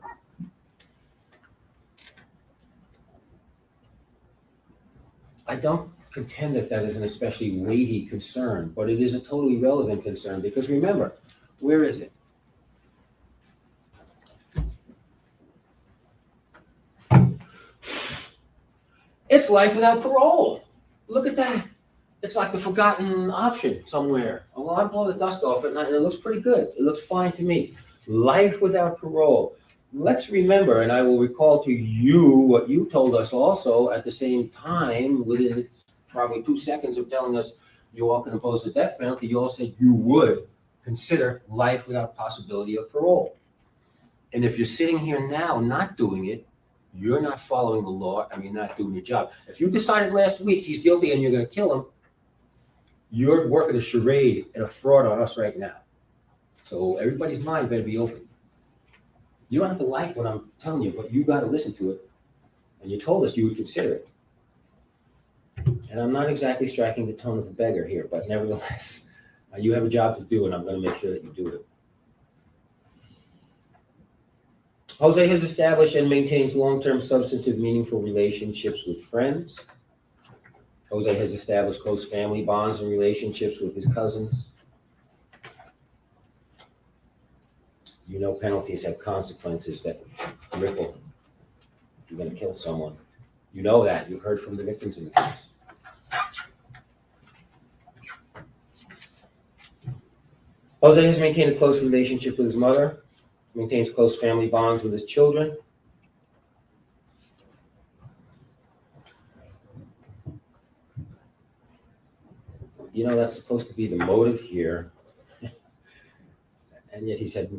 I don't contend that that is an especially weighty concern, but it is a totally relevant concern because remember, where is it? It's life without parole. Look at that. It's like the forgotten option somewhere. Well, I blow the dust off it and it looks pretty good. It looks fine to me. Life without parole. Let's remember, and I will recall to you what you told us also at the same time, within probably 2 seconds of telling us you all can impose the death penalty, you all said you would consider life without possibility of parole. And if you're sitting here now not doing it, you're not following the law and you're not doing your job. If you decided last week he's guilty and you're going to kill him, you're working a charade and a fraud on us right now. So everybody's mind better be open. You don't have to like what I'm telling you, but you got to listen to it. And you told us you would consider it. And I'm not exactly striking the tone of a beggar here, but nevertheless, you have a job to do, and I'm going to make sure that you do it. Jose has established and maintains long-term substantive meaningful relationships with friends. Jose has established close family bonds and relationships with his cousins. You know penalties have consequences that ripple. If you're going to kill someone, you know that. You've heard from the victims in the case. Jose has maintained a close relationship with his mother, maintains close family bonds with his children. You know, that's supposed to be the motive here. And yet he's had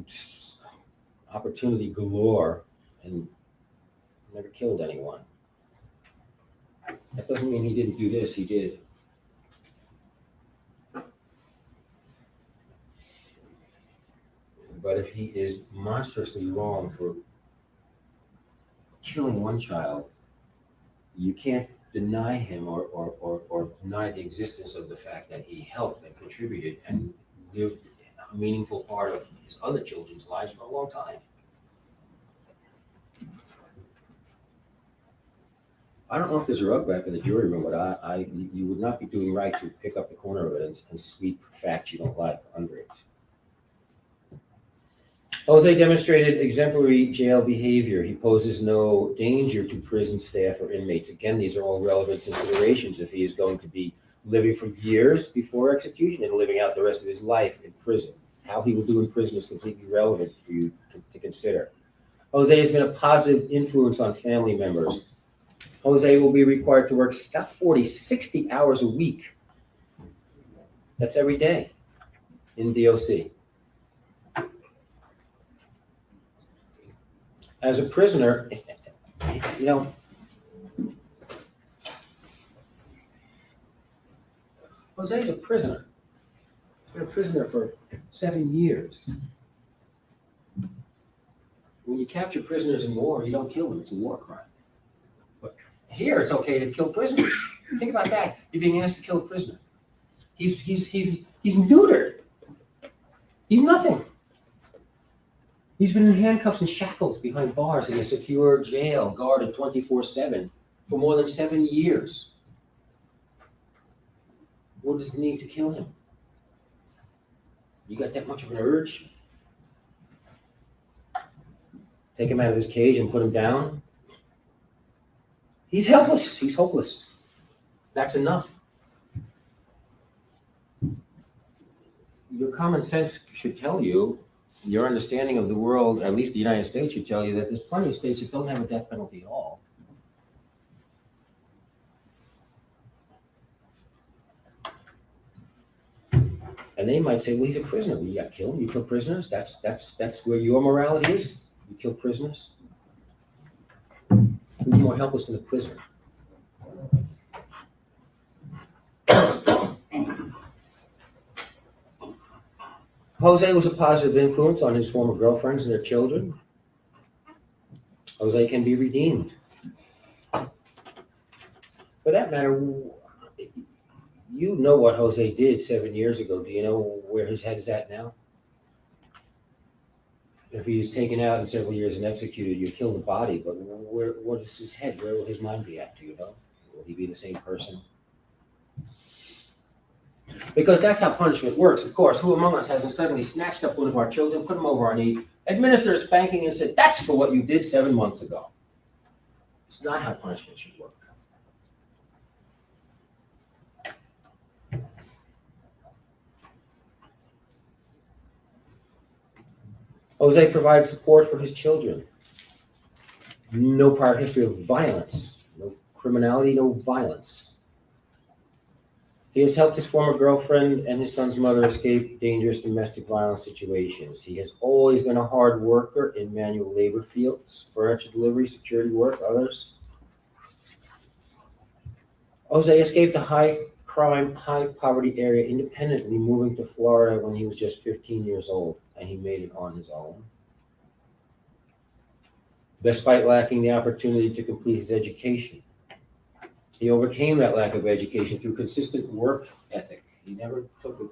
opportunity galore and never killed anyone. That doesn't mean he didn't do this, he did. But if he is monstrously wrong for killing one child, you can't deny him or deny the existence of the fact that he helped and contributed and lived a meaningful part of his other children's lives for a long time. I don't know if there's a rug back in the jury room, but you would not be doing right to pick up the corner of it and sweep facts you don't like under it. Jose demonstrated exemplary jail behavior. He poses no danger to prison staff or inmates. Again, these are all relevant considerations if he is going to be living for years before execution and living out the rest of his life in prison. How he will do in prison is completely relevant for you to consider. Jose has been a positive influence on family members. Jose will be required to work 60 hours a week. That's every day in DOC. As a prisoner, you know, Jose's a prisoner. He's been a prisoner for 7 years. When you capture prisoners in war, you don't kill them. It's a war crime. But here, it's okay to kill prisoners. Think about that. You're being asked to kill a prisoner. He's neutered. He's nothing. He's been in handcuffs and shackles behind bars in a secure jail, guarded 24/7 for more than 7 years. What is the need to kill him? You got that much of an urge? Take him out of his cage and put him down? He's helpless. He's hopeless. That's enough. Your common sense should tell you, your understanding of the world, at least the United States, should tell you that there's plenty of states that don't have a death penalty at all. And they might say, well, he's a prisoner. Well, you got killed. You kill prisoners. That's where your morality is. You kill prisoners. Who's more helpless than the prisoner? Jose was a positive influence on his former girlfriends and their children. Jose can be redeemed. For that matter, you know what Jose did 7 years ago. Do you know where his head is at now? If he's taken out in several years and executed, you kill the body, but what is his head? Where will his mind be at? Do you know? Will he be the same person? Because that's how punishment works. Of course, who among us hasn't suddenly snatched up one of our children, put him over our knee, administered a spanking, and said, "That's for what you did 7 months ago." It's not how punishment should work. Jose provided support for his children. No prior history of violence, no criminality, no violence. He has helped his former girlfriend and his son's mother escape dangerous domestic violence situations. He has always been a hard worker in manual labor fields, furniture delivery, security work, others. Jose escaped a high crime, high poverty area independently, moving to Florida when he was just 15 years old, and he made it on his own. Despite lacking the opportunity to complete his education, he overcame that lack of education through consistent work ethic. He never took a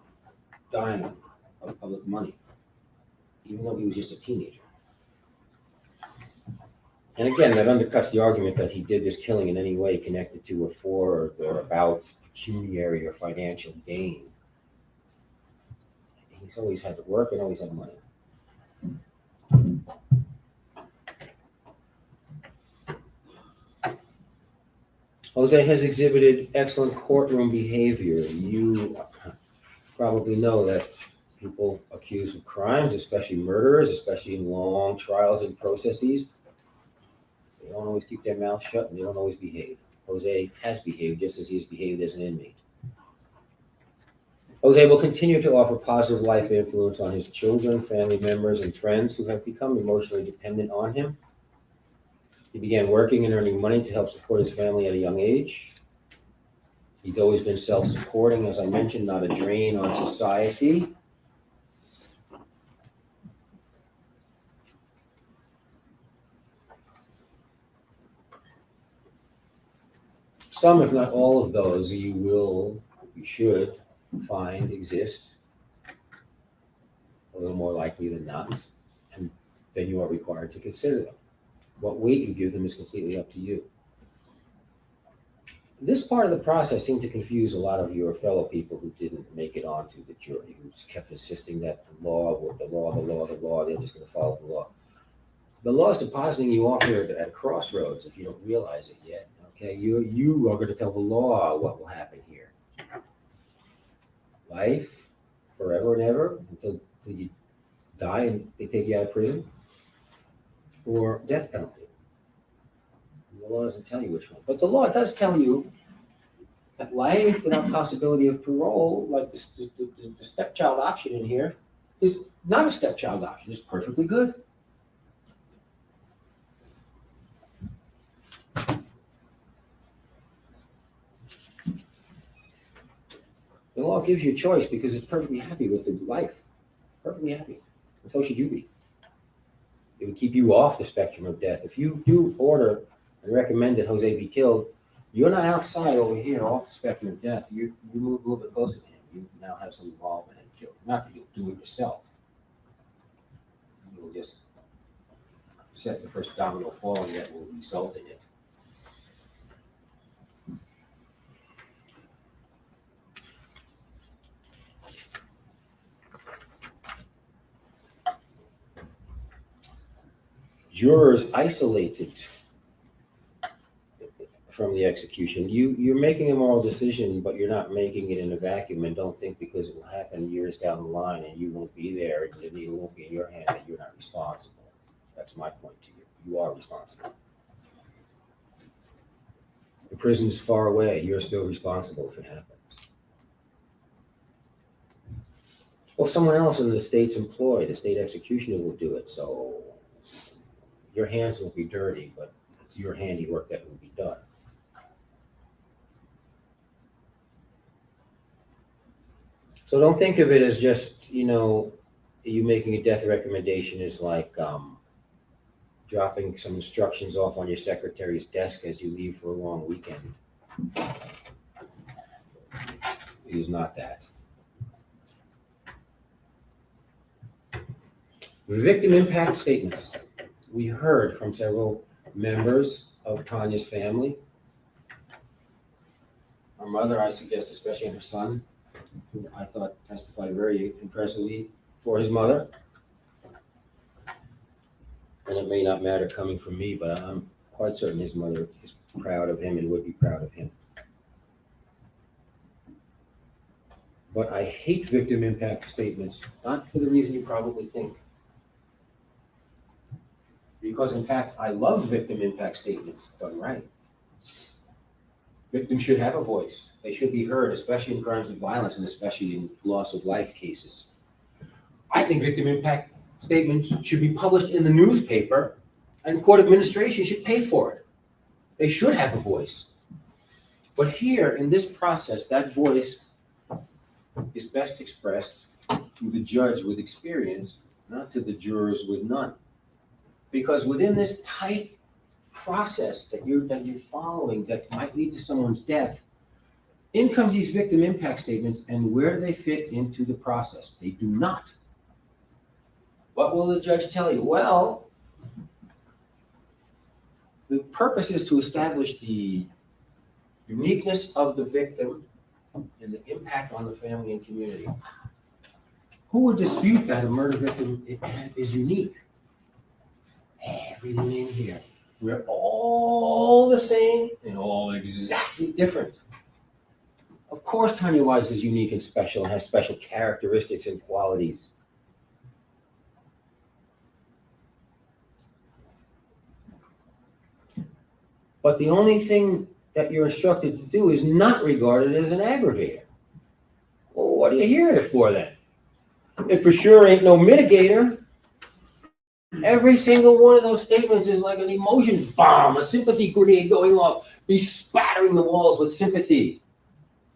dime of public money, even though he was just a teenager. And again, that undercuts the argument that he did this killing in any way connected to a for or about pecuniary or financial gain. He's always had to work and always had money. Jose has exhibited excellent courtroom behavior. You probably know that people accused of crimes, especially murderers, especially in long trials and processes, they don't always keep their mouth shut and they don't always behave. Jose has behaved just as he has behaved as an inmate. Jose will continue to offer positive life influence on his children, family members, and friends who have become emotionally dependent on him. He began working and earning money to help support his family at a young age. He's always been self-supporting, as I mentioned, not a drain on society. Some, if not all of those, you should find exist a little more likely than not, and then you are required to consider them. What weight you give them is completely up to you. This part of the process seemed to confuse a lot of your fellow people who didn't make it onto the jury, who kept insisting that the law, they're just going to follow the law. The law is depositing you off here at a crossroads if you don't realize it yet. Okay, you are going to tell the law what will happen here. Life, forever and ever, until you die and they take you out of prison, or death penalty. The law doesn't tell you which one, but the law does tell you that life without possibility of parole, like the stepchild option in here, is not a stepchild option. It's perfectly good. The law gives you a choice because it's perfectly happy with the life. Perfectly happy. And so should you be. It would keep you off the spectrum of death. If you do order and recommend that Jose be killed, you're not outside over here off the spectrum of death. You move a little bit closer to him. You now have some involvement in killing. Not that you'll do it yourself. You'll just set the first domino falling that will result in it. Jurors isolated from the execution. You're making a moral decision, but you're not making it in a vacuum, and don't think because it will happen years down the line and you won't be there and the needle won't be in your hand that you're not responsible. That's my point to you. You are responsible. The prison is far away. You're still responsible if it happens. Well, someone else in the state's employ, the state executioner will do it. So your hands won't be dirty, but it's your handiwork that will be done. So don't think of it as just, you making a death recommendation is like dropping some instructions off on your secretary's desk as you leave for a long weekend. It is not that. Victim impact statements. We heard from several members of Tanya's family. Her mother, I suggest, especially, and her son, who I thought testified very impressively for his mother. And it may not matter coming from me, but I'm quite certain his mother is proud of him and would be proud of him. But I hate victim impact statements, not for the reason you probably think. Because in fact, I love victim impact statements done right. Victims should have a voice. They should be heard, especially in crimes of violence and especially in loss of life cases. I think victim impact statements should be published in the newspaper and court administration should pay for it. They should have a voice. But here in this process, that voice is best expressed to the judge with experience, not to the jurors with none. Because within this tight process that you're following that might lead to someone's death, in comes these victim impact statements, and where do they fit into the process? They do not. What will the judge tell you? Well, the purpose is to establish the uniqueness of the victim and the impact on the family and community. Who would dispute that a murder victim is unique? Everyone in here. We're all the same and all exactly different. Of course, Tanya Wise is unique and special and has special characteristics and qualities. But the only thing that you're instructed to do is not regarded as an aggravator. Well, what are you hearing it for then? It for sure ain't no mitigator. Every single one of those statements is like an emotion bomb, a sympathy grenade going off, bespattering the walls with sympathy.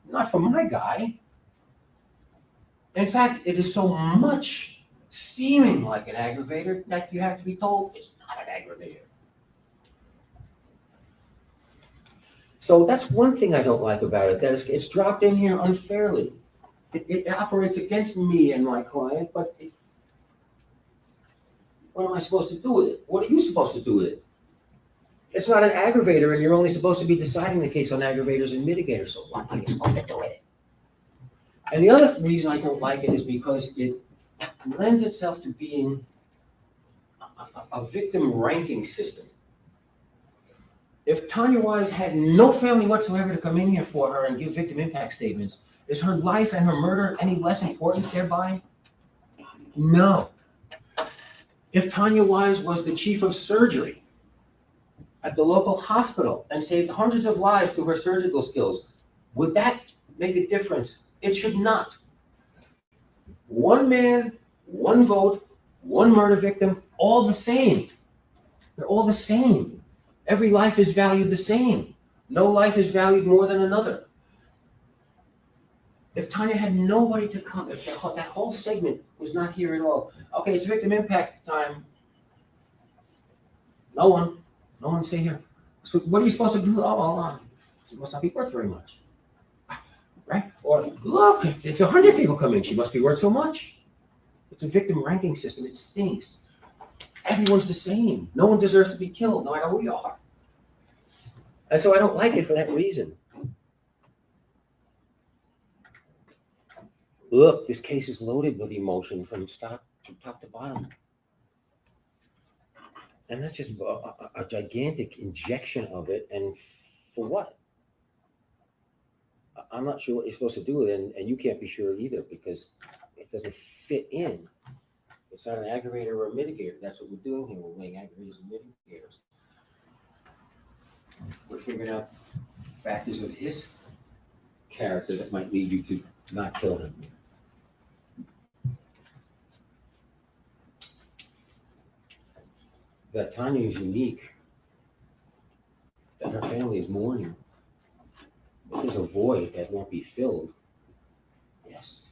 Not for my guy. In fact, it is so much seeming like an aggravator that you have to be told it's not an aggravator. So that's one thing I don't like about it, that it's dropped in here unfairly. It operates against me and my client, but what am I supposed to do with it? What are you supposed to do with it? It's not an aggravator, and you're only supposed to be deciding the case on aggravators and mitigators, so what are you supposed to do with it? And the other reason I don't like it is because it lends itself to being a victim ranking system. If Tanya Wise had no family whatsoever to come in here for her and give victim impact statements, is her life and her murder any less important thereby? No. If Tanya Wise was the chief of surgery at the local hospital and saved hundreds of lives through her surgical skills, would that make a difference? It should not. One man, one vote, one murder victim, all the same. They're all the same. Every life is valued the same. No life is valued more than another. If Tanya had nobody to come, if that whole segment was not here at all, okay, it's victim impact time. No one say here. So what are you supposed to do? Oh, she must not be worth very much, right? Or look, it's 100 people come in. She must be worth so much. It's a victim ranking system. It stinks. Everyone's the same. No one deserves to be killed, no matter who you are. And so I don't like it for that reason. Look, this case is loaded with emotion from top to bottom. And that's just a gigantic injection of it. And for what? I'm not sure what you're supposed to do with it. And you can't be sure either because it doesn't fit in. It's not an aggravator or a mitigator. That's what we're doing here. We're weighing aggravators and mitigators. We're figuring out factors of his character that might lead you to not kill him. That Tanya is unique, that her family is mourning. There's a void that won't be filled. Yes.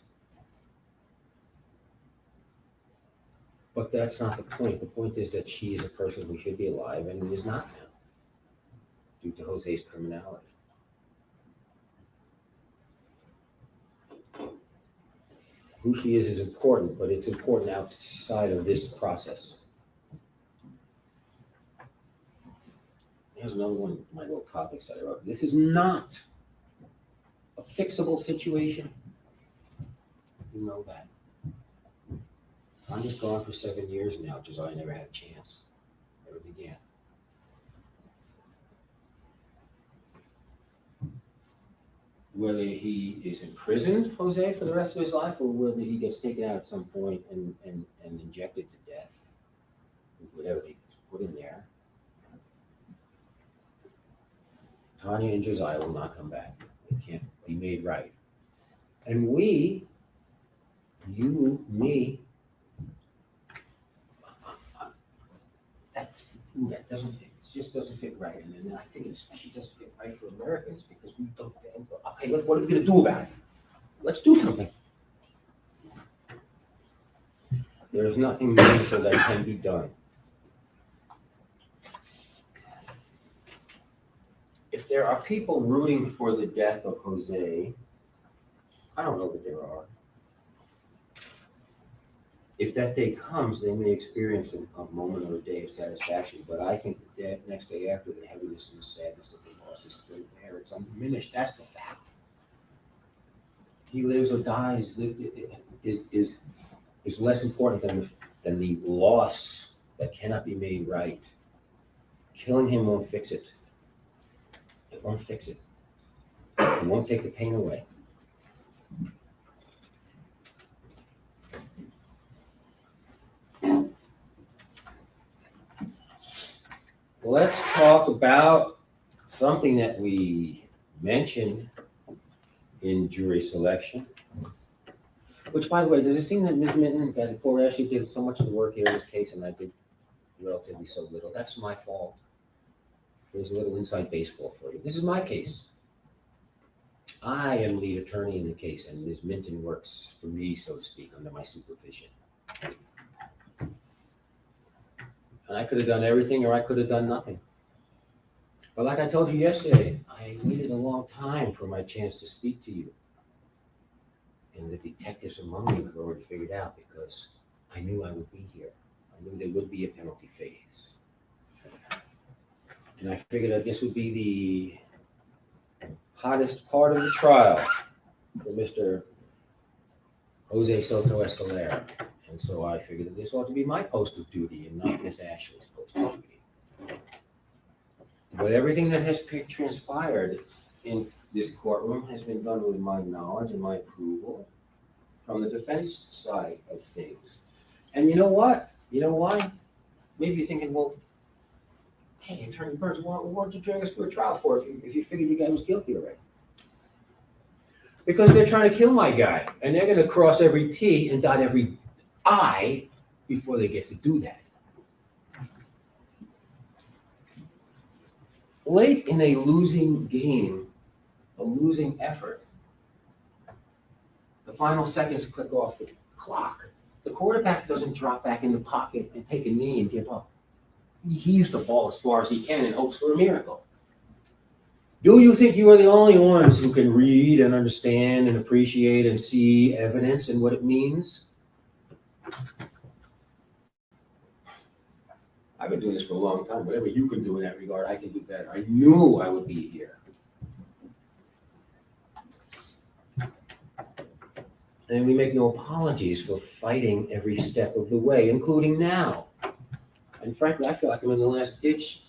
But that's not the point. The point is that she is a person who should be alive and is not now, due to Jose's criminality. Who she is important, but it's important outside of this process. Here's another one of my little topics that I wrote. This is not a fixable situation. You know that. I'm just gone for 7 years now, which is why I never had a chance. Never began. Whether he is imprisoned, Jose, for the rest of his life, or whether he gets taken out at some point and injected to death, whatever they put in there. Tanya and Josiah will not come back. They can't be made right. And we, you, me, that doesn't, it just doesn't fit right. And then I think it especially doesn't fit right for Americans because we don't, okay, what are we going to do about it? Let's do something. There's nothing meaningful that can be done. If there are people rooting for the death of Jose, I don't know that there are. If that day comes, they may experience a moment or a day of satisfaction, but I think the next day after, the heaviness and the sadness of the loss is still there. It's undiminished. That's the fact. He lives or dies is less important than the loss that cannot be made right. Killing him won't fix it. It won't fix it. It won't take the pain away. Let's talk about something that we mentioned in jury selection. Which, by the way, does it seem that Ms. Minton, that poor Ashley did so much of the work here in this case and I did relatively so little? That's my fault. Here's a little inside baseball for you. This is my case. I am lead attorney in the case, and Ms. Minton works for me, so to speak, under my supervision. And I could have done everything or I could have done nothing. But like I told you yesterday, I waited a long time for my chance to speak to you. And the detectives among you have already figured out because I knew I would be here. I knew there would be a penalty phase. And I figured that this would be the hottest part of the trial for Mr. Jose Soto Escalera. And so I figured that this ought to be my post of duty and not Miss Ashley's post of duty. But everything that has transpired in this courtroom has been done with my knowledge and my approval from the defense side of things. And you know what? You know why? Maybe you're thinking, well, hey, Attorney Burns, what did you drag us to a trial for if you figured you guy was guilty already? Because they're trying to kill my guy, and they're going to cross every T and dot every I before they get to do that. Late in a losing game, a losing effort, the final seconds click off the clock, the quarterback doesn't drop back in the pocket and take a knee and give up. He heaves the ball as far as he can and hopes for a miracle. Do you think you are the only ones who can read and understand and appreciate and see evidence and what it means? I've been doing this for a long time. Whatever you can do in that regard, I can do better. I knew I would be here. And we make no apologies for fighting every step of the way, including now. And frankly, I feel like I'm in the last ditch,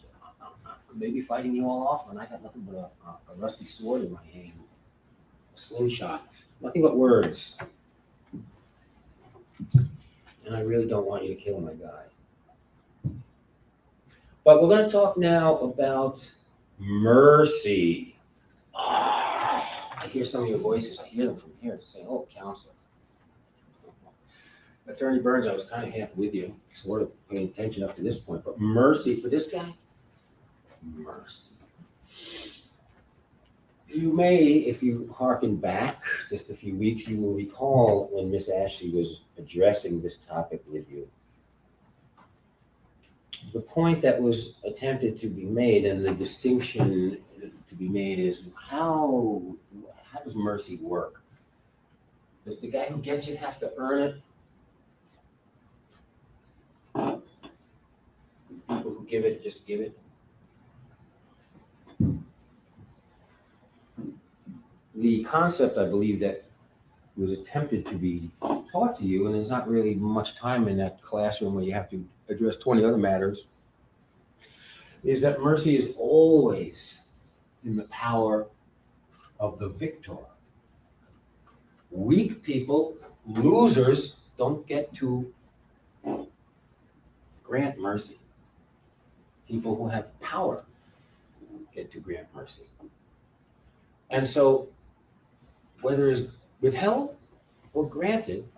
maybe fighting you all off, and I got nothing but a rusty sword in my hand, a slingshot, nothing but words. And I really don't want you to kill my guy. But we're going to talk now about mercy. I hear some of your voices. I hear them from here saying, oh, counselor. Attorney Burns, I was kind of half with you, sort of paying attention up to this point. But mercy for this guy? Mercy. You may, if you hearken back just a few weeks, you will recall when Miss Ashley was addressing this topic with you. The point that was attempted to be made and the distinction to be made is how does mercy work? Does the guy who gets it have to earn it? People who give it just give it? The concept, I believe, that was attempted to be taught to you, and there's not really much time in that classroom where you have to address 20 other matters, is that mercy is always in the power of the victor. Weak people, losers, don't get to grant mercy. People who have power get to grant mercy. And so, whether it's withheld or granted,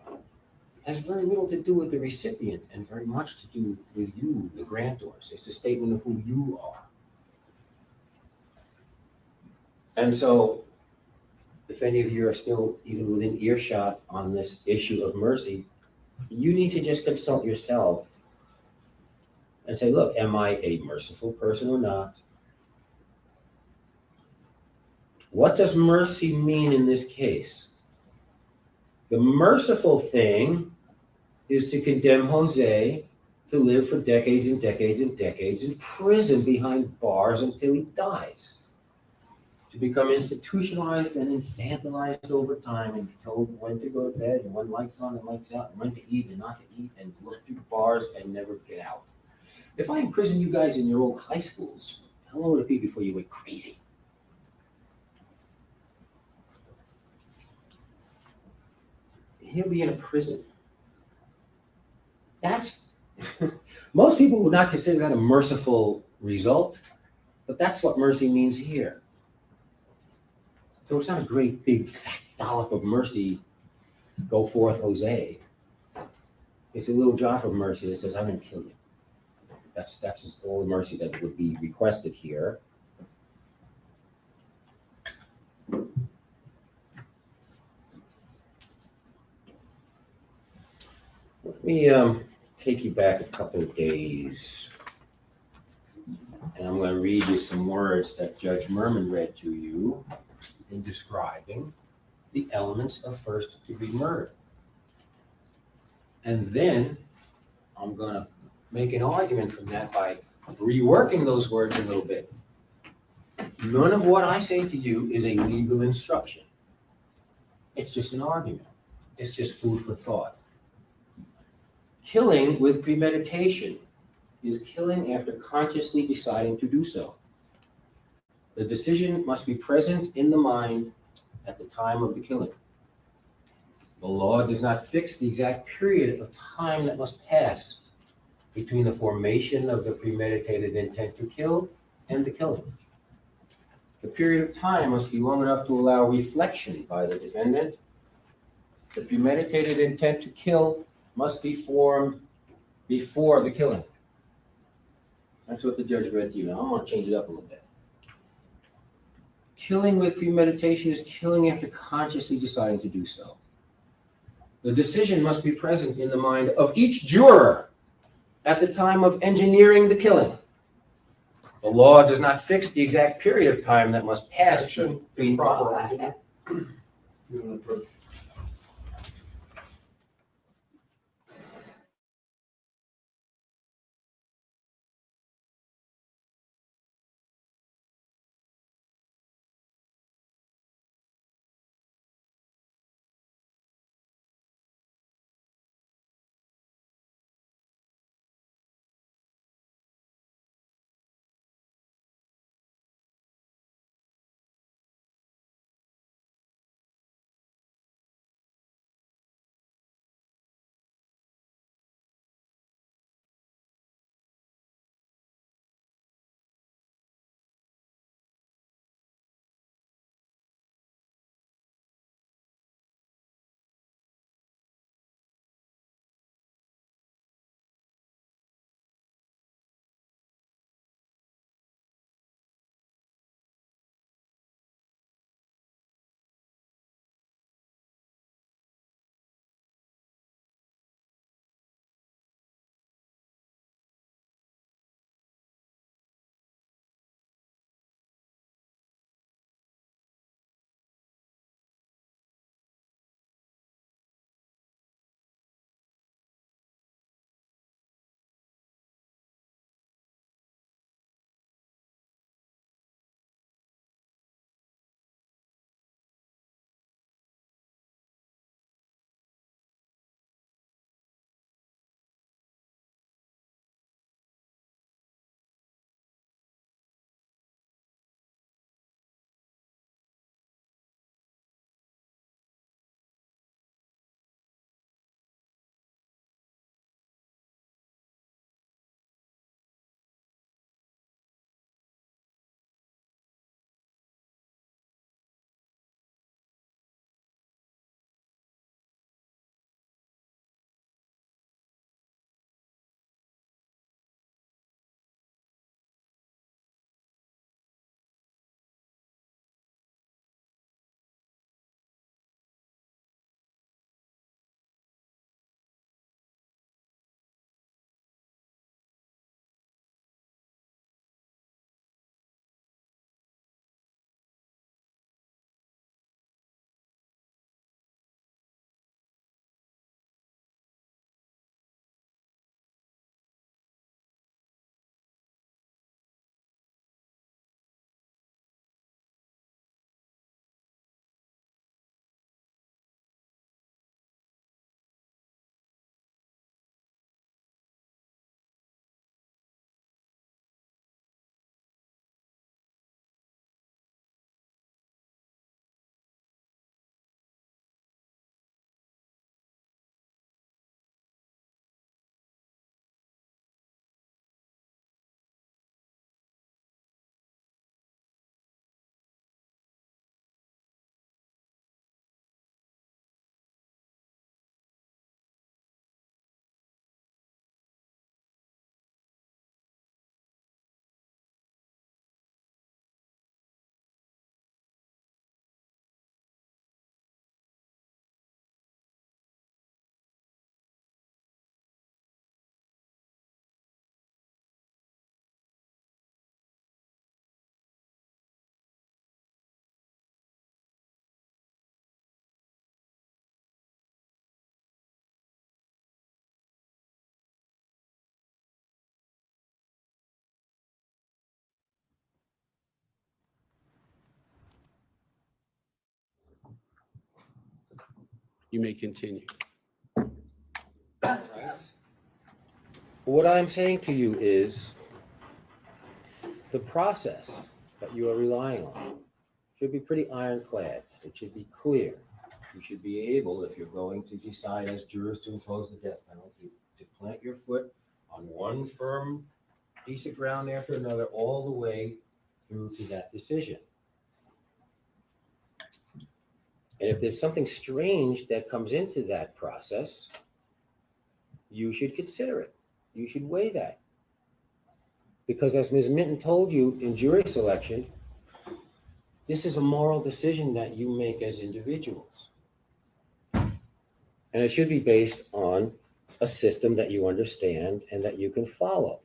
has very little to do with the recipient and very much to do with you, the grantors. It's a statement of who you are. And so, if any of you are still even within earshot on this issue of mercy, you need to just consult yourself and say, look, am I a merciful person or not? What does mercy mean in this case? The merciful thing is to condemn Jose to live for decades and decades and decades in prison behind bars until he dies. To become institutionalized and infantilized over time and be told when to go to bed and when lights on and lights out and when to eat and not to eat and look through bars and never get out. If I imprison you guys in your old high schools, how long would it be before you went crazy? He'll be in a prison. That's, most people would not consider that a merciful result, but that's what mercy means here. So it's not a great big fat dollop of mercy, go forth, Jose. It's a little drop of mercy that says, I'm going to kill you. That's all the mercy that would be requested here. Let me take you back a couple of days, and I'm going to read you some words that Judge Merman read to you in describing the elements of first-degree murder. And then I'm going to make an argument from that by reworking those words a little bit. None of what I say to you is a legal instruction. It's just an argument. It's just food for thought. Killing with premeditation is killing after consciously deciding to do so. The decision must be present in the mind at the time of the killing. The law does not fix the exact period of time that must pass between the formation of the premeditated intent to kill and the killing. The period of time must be long enough to allow reflection by the defendant. The premeditated intent to kill must be formed before the killing. That's what the judge read to you. Now I'm going to change it up a little bit. Killing with premeditation is killing after consciously deciding to do so. The decision must be present in the mind of each juror at the time of engineering the killing. The law does not fix the exact period of time that must pass Action, between. proper argument. You wanna put- You may continue. What I'm saying to you is the process that you are relying on should be pretty ironclad. It should be clear. You should be able, if you're going to decide as jurors to impose the death penalty, to plant your foot on one firm piece of ground after another all the way through to that decision. And if there's something strange that comes into that process, you should consider it. You should weigh that. Because as Ms. Minton told you in jury selection, this is a moral decision that you make as individuals. And And it should be based on a system that you understand and that you can follow.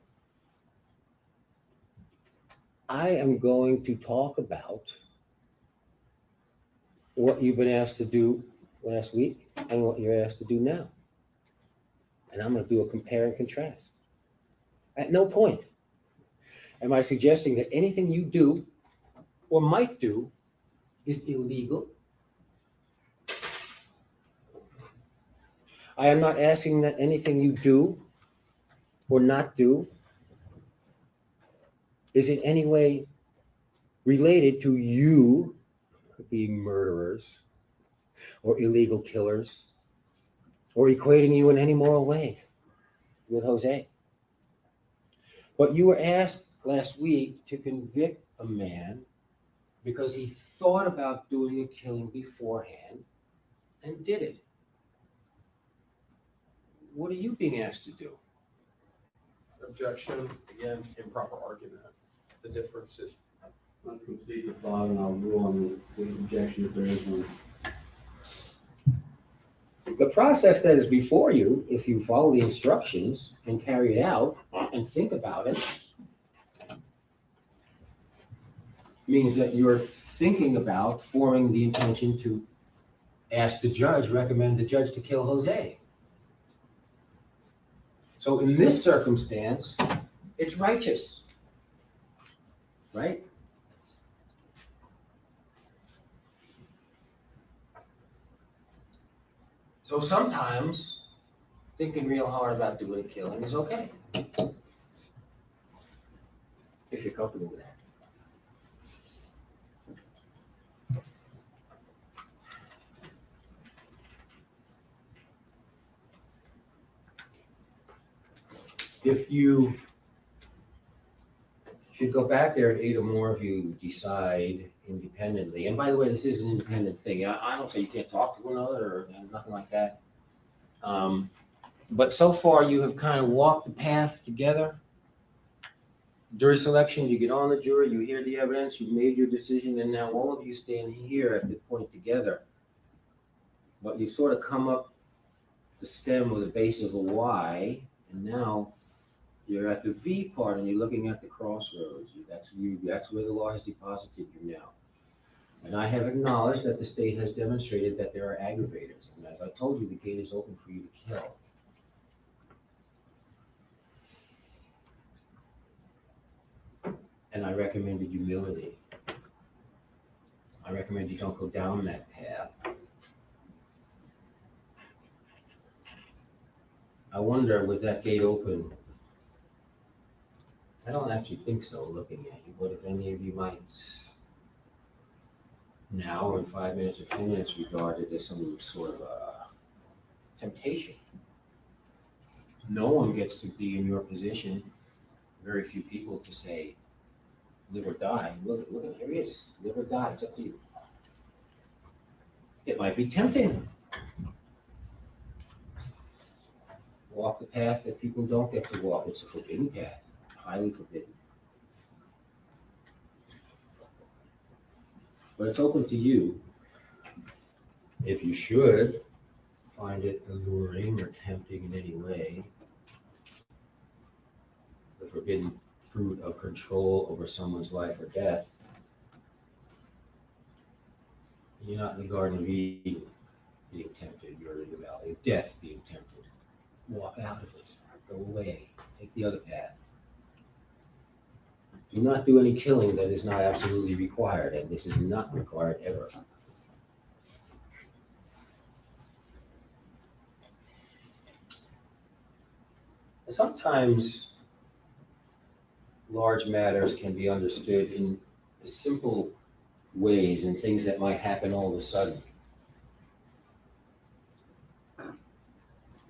I am going to talk about what you've been asked to do last week and what you're asked to do now. And I'm going to do a compare and contrast. At no point am I suggesting that anything you do or might do is illegal. I am not asking that anything you do or not do is in any way related to you being murderers or illegal killers or equating you in any moral way with Jose. But you were asked last week to convict a man because he thought about doing a killing beforehand and did it. What are you being asked to do? Objection, again, improper argument. The difference is I'll complete the thought and I'll rule on the objection if there is one. The process that is before you, if you follow the instructions and carry it out and think about it, means that you're thinking about forming the intention to ask the judge, recommend the judge to kill Jose. So in this circumstance, it's righteous, right? So sometimes thinking real hard about doing a killing is okay. If you're comfortable with that. If you should go back there and 8 or more of you decide independently, and by the way, this is an independent thing. I don't say you can't talk to one another or nothing like that. But so far you have kind of walked the path together. Jury selection, you get on the jury, you hear the evidence, you've made your decision, and now all of you stand here at the point together. But you sort of come up the stem or the base of a Y, and now you're at the V part and you're looking at the crossroads. That's where the law has deposited you now. And I have acknowledged that the state has demonstrated that there are aggravators. And as I told you, the gate is open for you to kill. And I recommended humility. I recommend you don't go down that path. I wonder, with that gate open, I don't actually think so looking at you, but if any of you might now or in 5 minutes or 10 minutes regard it as some sort of a temptation. No one gets to be in your position, very few people to say, live or die. Look, here he is, live or die, it's up to you. It might be tempting. Walk the path that people don't get to walk. It's a forbidden path. Highly forbidden. But it's open to you. If you should find it alluring or tempting in any way, the forbidden fruit of control over someone's life or death, you're not in the Garden of Eden being tempted, you're in the Valley of Death being tempted. Walk out of it. Go away. Take the other path. Do not do any killing that is not absolutely required, and this is not required ever. Sometimes large matters can be understood in simple ways and things that might happen all of a sudden.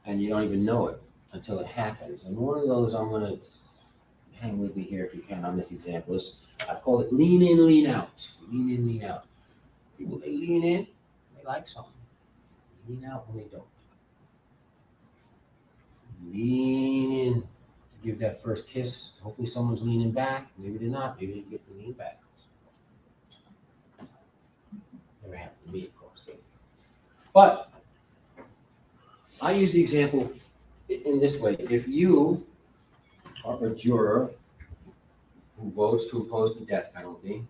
And you don't even know it until it happens. And one of those, I'm going to hang with me here if you can on this example, is I've called it lean in, lean out. Lean in, lean out. People, they lean in, they like something. They lean out when they don't. Lean in to give that first kiss. Hopefully someone's leaning back. Maybe they're not. Maybe they get to lean back. Never happened to me, of course. But I use the example in this way. If you are a juror who votes to impose the death penalty,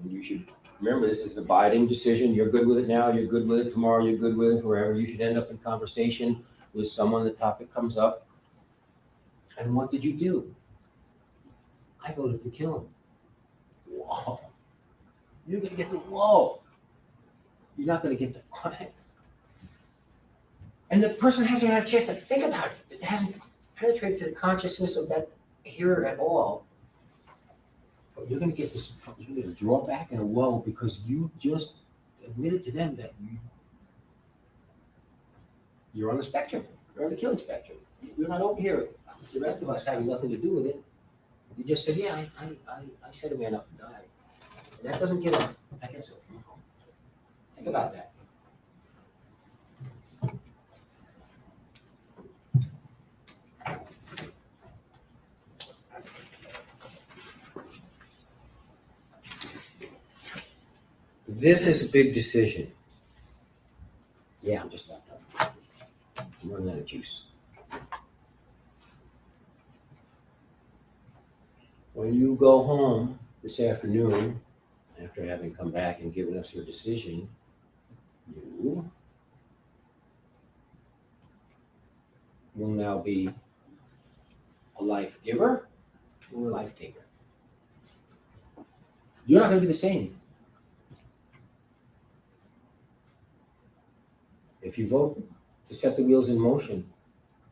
and you should remember this is a binding decision. You're good with it now, you're good with it tomorrow, you're good with it forever. You should end up in conversation with someone, the topic comes up. And what did you do? I voted to kill him. Whoa. You're going to get the whoa. You're not going to get the quiet. And the person hasn't had a chance to think about it. It hasn't penetrated to the consciousness of that hearer at all. But you're going to get this, you're going to draw back in a whoa because you just admitted to them that you're on the spectrum. You're on the killing spectrum. You're not over here. The rest of us having nothing to do with it. You just said, yeah, I set a man up to die. And that doesn't get up. That gets up. Think about that. This is a big decision. Yeah, I'm just about done. I'm running out of juice. When you go home this afternoon, after having come back and given us your decision, you will now be a life giver or a life taker. You're not going to be the same. If you vote to set the wheels in motion,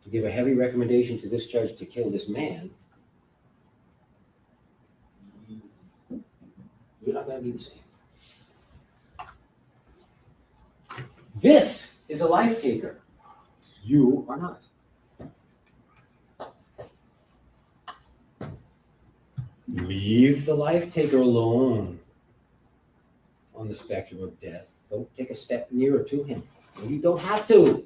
to give a heavy recommendation to this judge to kill this man, you're not going to be the same. This is a life taker. You are not. Leave the life taker alone on the spectrum of death. Don't take a step nearer to him. You don't have to.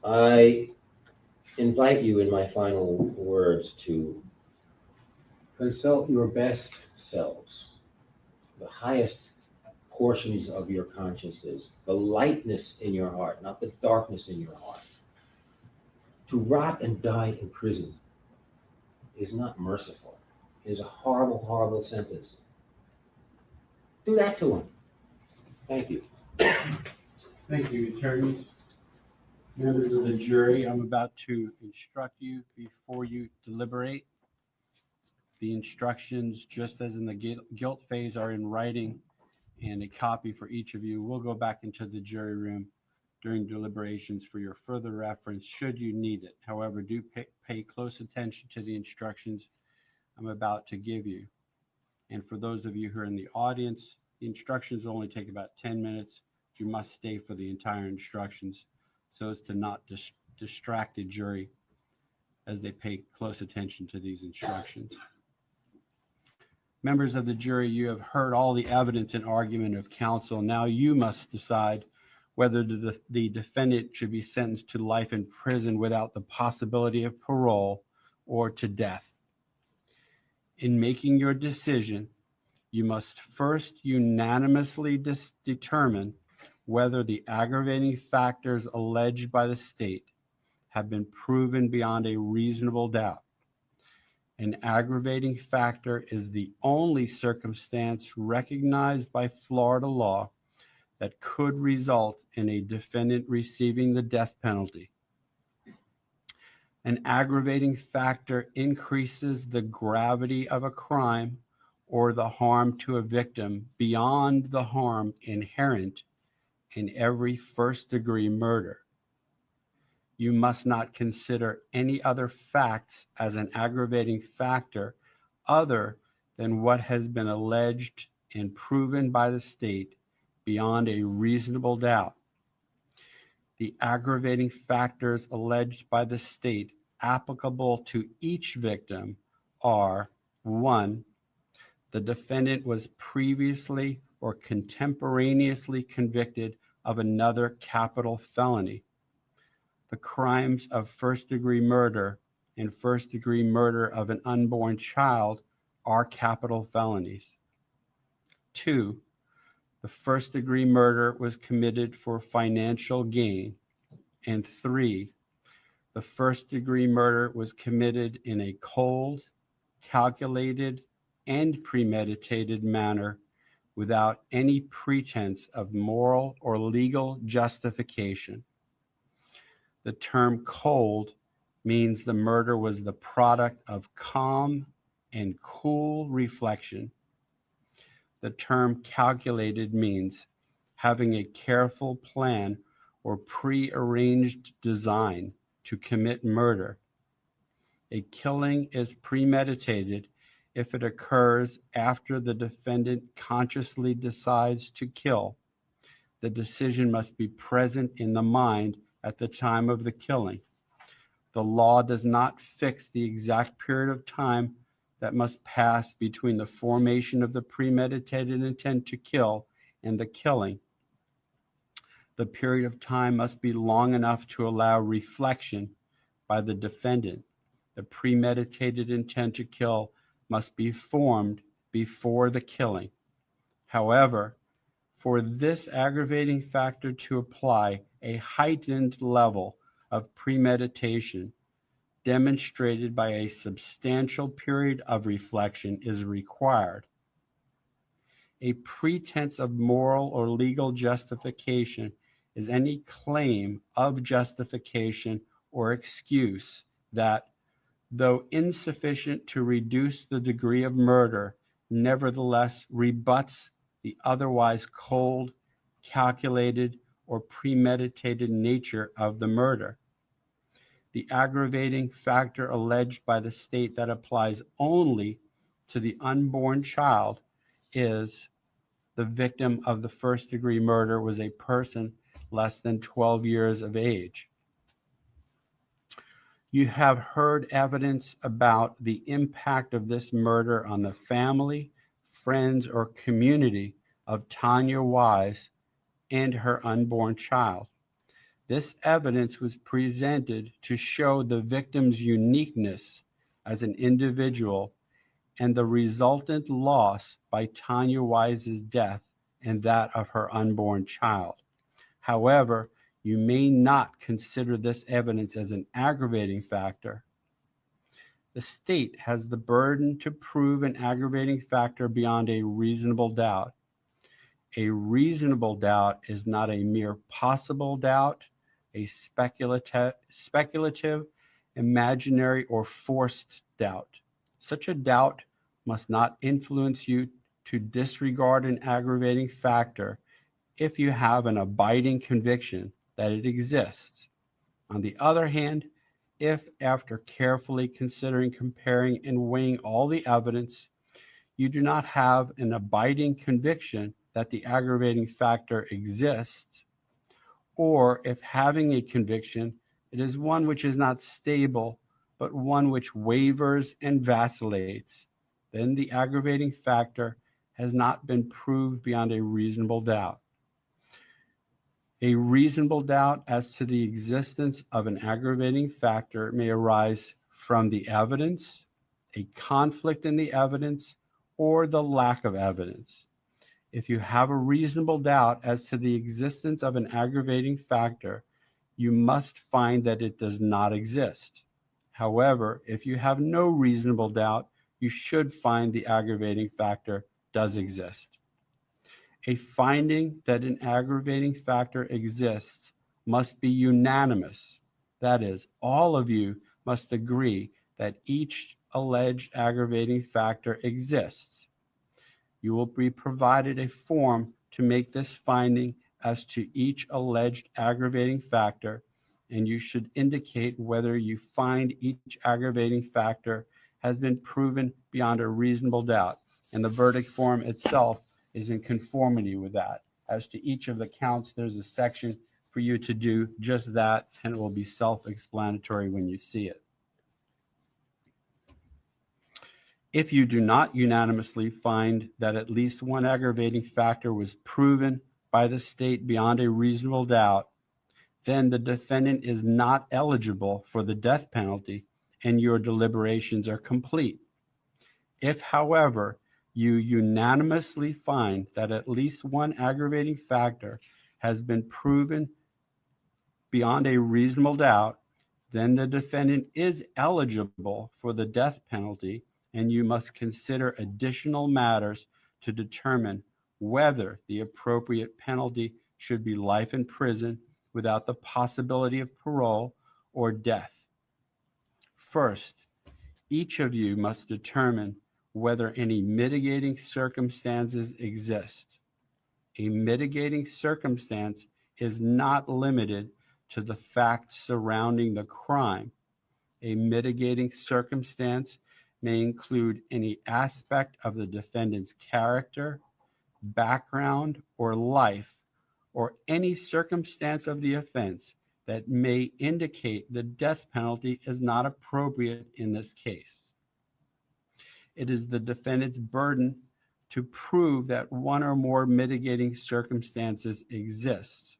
I invite you in my final words to consult your best selves, the highest portions of your consciences, the lightness in your heart, not the darkness in your heart. To rot and die in prison is not merciful. It is a horrible, horrible sentence. Do that to him. Thank you. Thank you, attorneys. Members of the jury, I'm about to instruct you before you deliberate. The instructions, just as in the guilt phase, are in writing, and a copy for each of you. We'll go back into the jury room during deliberations for your further reference should you need it. However, do pay close attention to the instructions I'm about to give you. And for those of you who are in the audience, the instructions will only take about 10 minutes. You must stay for the entire instructions so as to not distract the jury as they pay close attention to these instructions. Members of the jury, you have heard all the evidence and argument of counsel. Now you must decide whether the defendant should be sentenced to life in prison without the possibility of parole or to death. In making your decision, you must first unanimously determine whether the aggravating factors alleged by the state have been proven beyond a reasonable doubt. An aggravating factor is the only circumstance recognized by Florida law that could result in a defendant receiving the death penalty. An aggravating factor increases the gravity of a crime or the harm to a victim beyond the harm inherent in every first-degree murder. You must not consider any other facts as an aggravating factor other than what has been alleged and proven by the state beyond a reasonable doubt. The aggravating factors alleged by the state applicable to each victim are: 1, the defendant was previously or contemporaneously convicted of another capital felony. The crimes of first-degree murder and first-degree murder of an unborn child are capital felonies. 2, the first-degree murder was committed for financial gain. And 3, the first-degree murder was committed in a cold, calculated, and premeditated manner without any pretense of moral or legal justification. The term cold means the murder was the product of calm and cool reflection. The term calculated means having a careful plan or prearranged design to commit murder. A killing is premeditated if it occurs after the defendant consciously decides to kill. The decision must be present in the mind at the time of the killing. The law does not fix the exact period of time that must pass between the formation of the premeditated intent to kill and the killing. The period of time must be long enough to allow reflection by the defendant. The premeditated intent to kill must be formed before the killing. However, for this aggravating factor to apply, a heightened level of premeditation demonstrated by a substantial period of reflection is required. A pretense of moral or legal justification is any claim of justification or excuse that, though insufficient to reduce the degree of murder, nevertheless rebuts the otherwise cold, calculated, or premeditated nature of the murder. The aggravating factor alleged by the state that applies only to the unborn child is the victim of the first-degree murder was a person less than 12 years of age. You have heard evidence about the impact of this murder on the family, friends, or community of Tanya Wise and her unborn child. This evidence was presented to show the victim's uniqueness as an individual and the resultant loss by Tanya Wise's death and that of her unborn child. However, you may not consider this evidence as an aggravating factor. The state has the burden to prove an aggravating factor beyond a reasonable doubt. A reasonable doubt is not a mere possible doubt, a speculative, imaginary, or forced doubt. Such a doubt must not influence you to disregard an aggravating factor if you have an abiding conviction that it exists. On the other hand, if after carefully considering, comparing, and weighing all the evidence, you do not have an abiding conviction that the aggravating factor exists, or if having a conviction, it is one which is not stable, but one which wavers and vacillates, then the aggravating factor has not been proved beyond a reasonable doubt. A reasonable doubt as to the existence of an aggravating factor may arise from the evidence, a conflict in the evidence, or the lack of evidence. If you have a reasonable doubt as to the existence of an aggravating factor, you must find that it does not exist. However, if you have no reasonable doubt, you should find the aggravating factor does exist. A finding that an aggravating factor exists must be unanimous. That is, all of you must agree that each alleged aggravating factor exists. You will be provided a form to make this finding as to each alleged aggravating factor, and you should indicate whether you find each aggravating factor has been proven beyond a reasonable doubt. And the verdict form itself is in conformity with that. As to each of the counts, there's a section for you to do just that, and it will be self-explanatory when you see it. If you do not unanimously find that at least one aggravating factor was proven by the state beyond a reasonable doubt, then the defendant is not eligible for the death penalty and your deliberations are complete. If, however, you unanimously find that at least one aggravating factor has been proven beyond a reasonable doubt, then the defendant is eligible for the death penalty, and you must consider additional matters to determine whether the appropriate penalty should be life in prison without the possibility of parole or death. First, each of you must determine whether any mitigating circumstances exist. A mitigating circumstance is not limited to the facts surrounding the crime. A mitigating circumstance may include any aspect of the defendant's character, background, or life, or any circumstance of the offense that may indicate the death penalty is not appropriate in this case. It is the defendant's burden to prove that one or more mitigating circumstances exist.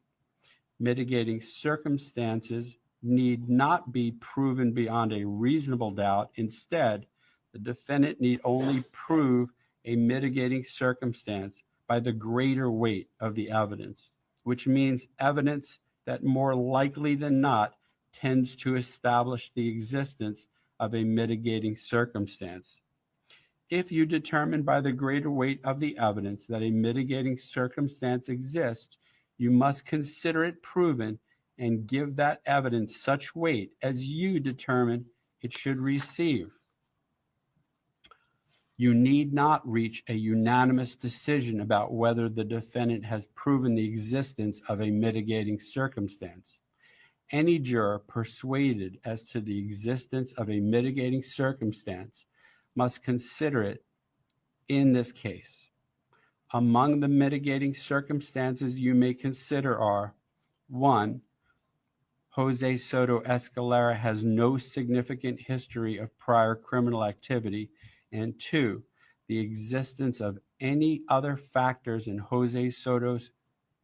Mitigating circumstances need not be proven beyond a reasonable doubt. Instead, the defendant need only prove a mitigating circumstance by the greater weight of the evidence, which means evidence that more likely than not tends to establish the existence of a mitigating circumstance. If you determine by the greater weight of the evidence that a mitigating circumstance exists, you must consider it proven and give that evidence such weight as you determine it should receive. You need not reach a unanimous decision about whether the defendant has proven the existence of a mitigating circumstance. Any juror persuaded as to the existence of a mitigating circumstance must consider it in this case. Among the mitigating circumstances you may consider are: 1, Jose Soto Escalera has no significant history of prior criminal activity, and 2, the existence of any other factors in Jose Soto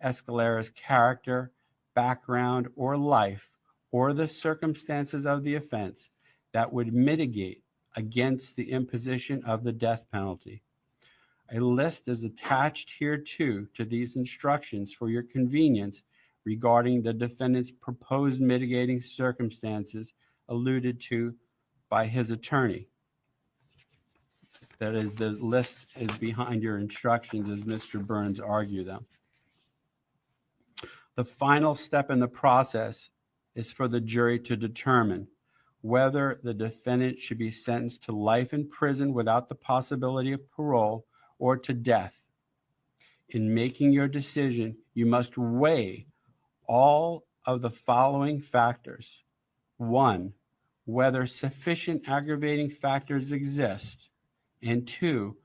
Escalera's character, background, or life, or the circumstances of the offense that would mitigate against the imposition of the death penalty. A list is attached hereto to these instructions for your convenience regarding the defendant's proposed mitigating circumstances alluded to by his attorney. That is, the list is behind your instructions as Mr. Burns argued them. The final step in the process is for the jury to determine whether the defendant should be sentenced to life in prison without the possibility of parole or to death. In making your decision, you must weigh all of the following factors. 1, whether sufficient aggravating factors exist. And 2,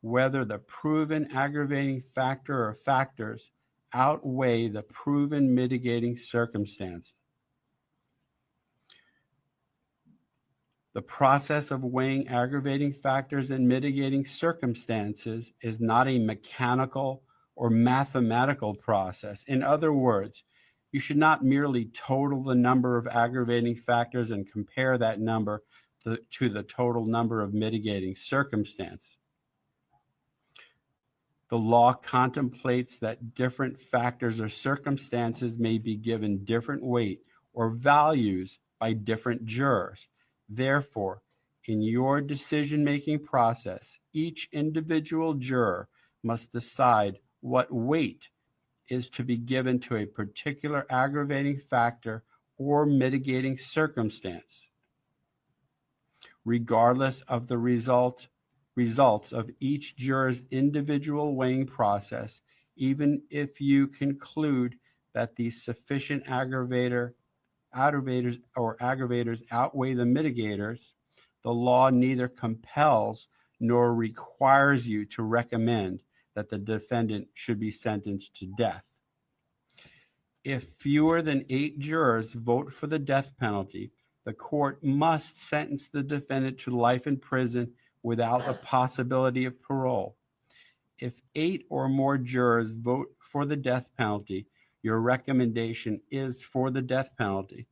whether the proven aggravating factor or factors outweigh the proven mitigating circumstances. The process of weighing aggravating factors and mitigating circumstances is not a mechanical or mathematical process. In other words, you should not merely total the number of aggravating factors and compare that number to the total number of mitigating circumstances. The law contemplates that different factors or circumstances may be given different weight or values by different jurors. Therefore, in your decision-making process, each individual juror must decide what weight is to be given to a particular aggravating factor or mitigating circumstance. Regardless of the results of each juror's individual weighing process, even if you conclude that the sufficient aggravators outweigh the mitigators, the law neither compels nor requires you to recommend that the defendant should be sentenced to death. If fewer than 8 jurors vote for the death penalty, the court must sentence the defendant to life in prison without the possibility of parole. If 8 or more jurors vote for the death penalty, your recommendation is for the death penalty.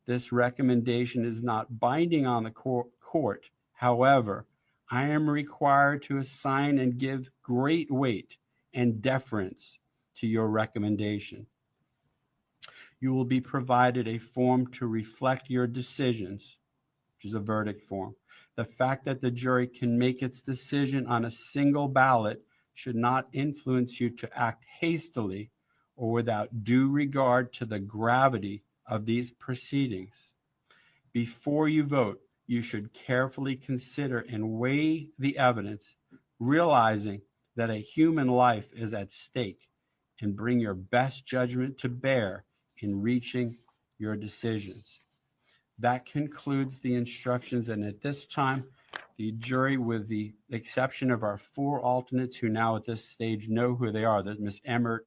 This recommendation is not binding on the court. However, I am required to assign and give great weight and deference to your recommendation. You will be provided a form to reflect your decisions, which is a verdict form. The fact that the jury can make its decision on a single ballot should not influence you to act hastily or without due regard to the gravity of these proceedings. Before you vote, you should carefully consider and weigh the evidence, realizing that a human life is at stake, and bring your best judgment to bear in reaching your decisions. That concludes the instructions, and at this time, the jury, with the exception of our 4 alternates who now at this stage know who they are, that Ms. Emmert,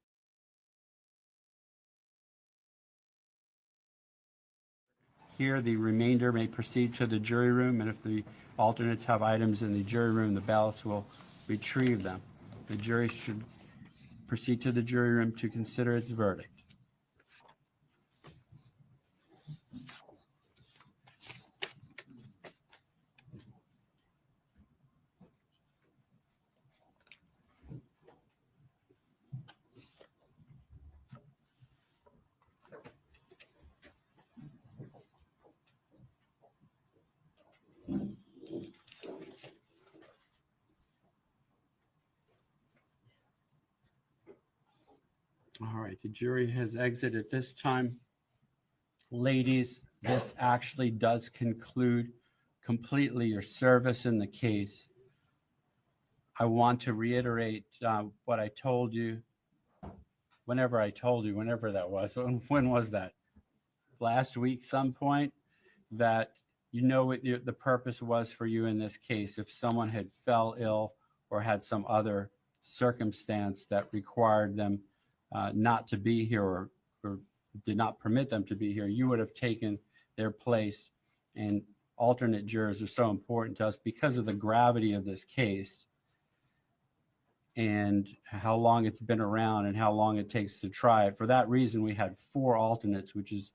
here, the remainder may proceed to the jury room, and if the alternates have items in the jury room, the ballots will retrieve them. The jury should proceed to the jury room to consider its verdict. All right, the jury has exited this time. Ladies, this actually does conclude completely your service in the case. I want to reiterate what I told you, whenever that was. When was that? Last week, some point, that you know what the purpose was for you in this case. If someone had fell ill or had some other circumstance that required them not to be here or did not permit them to be here, you would have taken their place. And alternate jurors are so important to us because of the gravity of this case and how long it's been around and how long it takes to try it. For that reason, we had 4 alternates, which is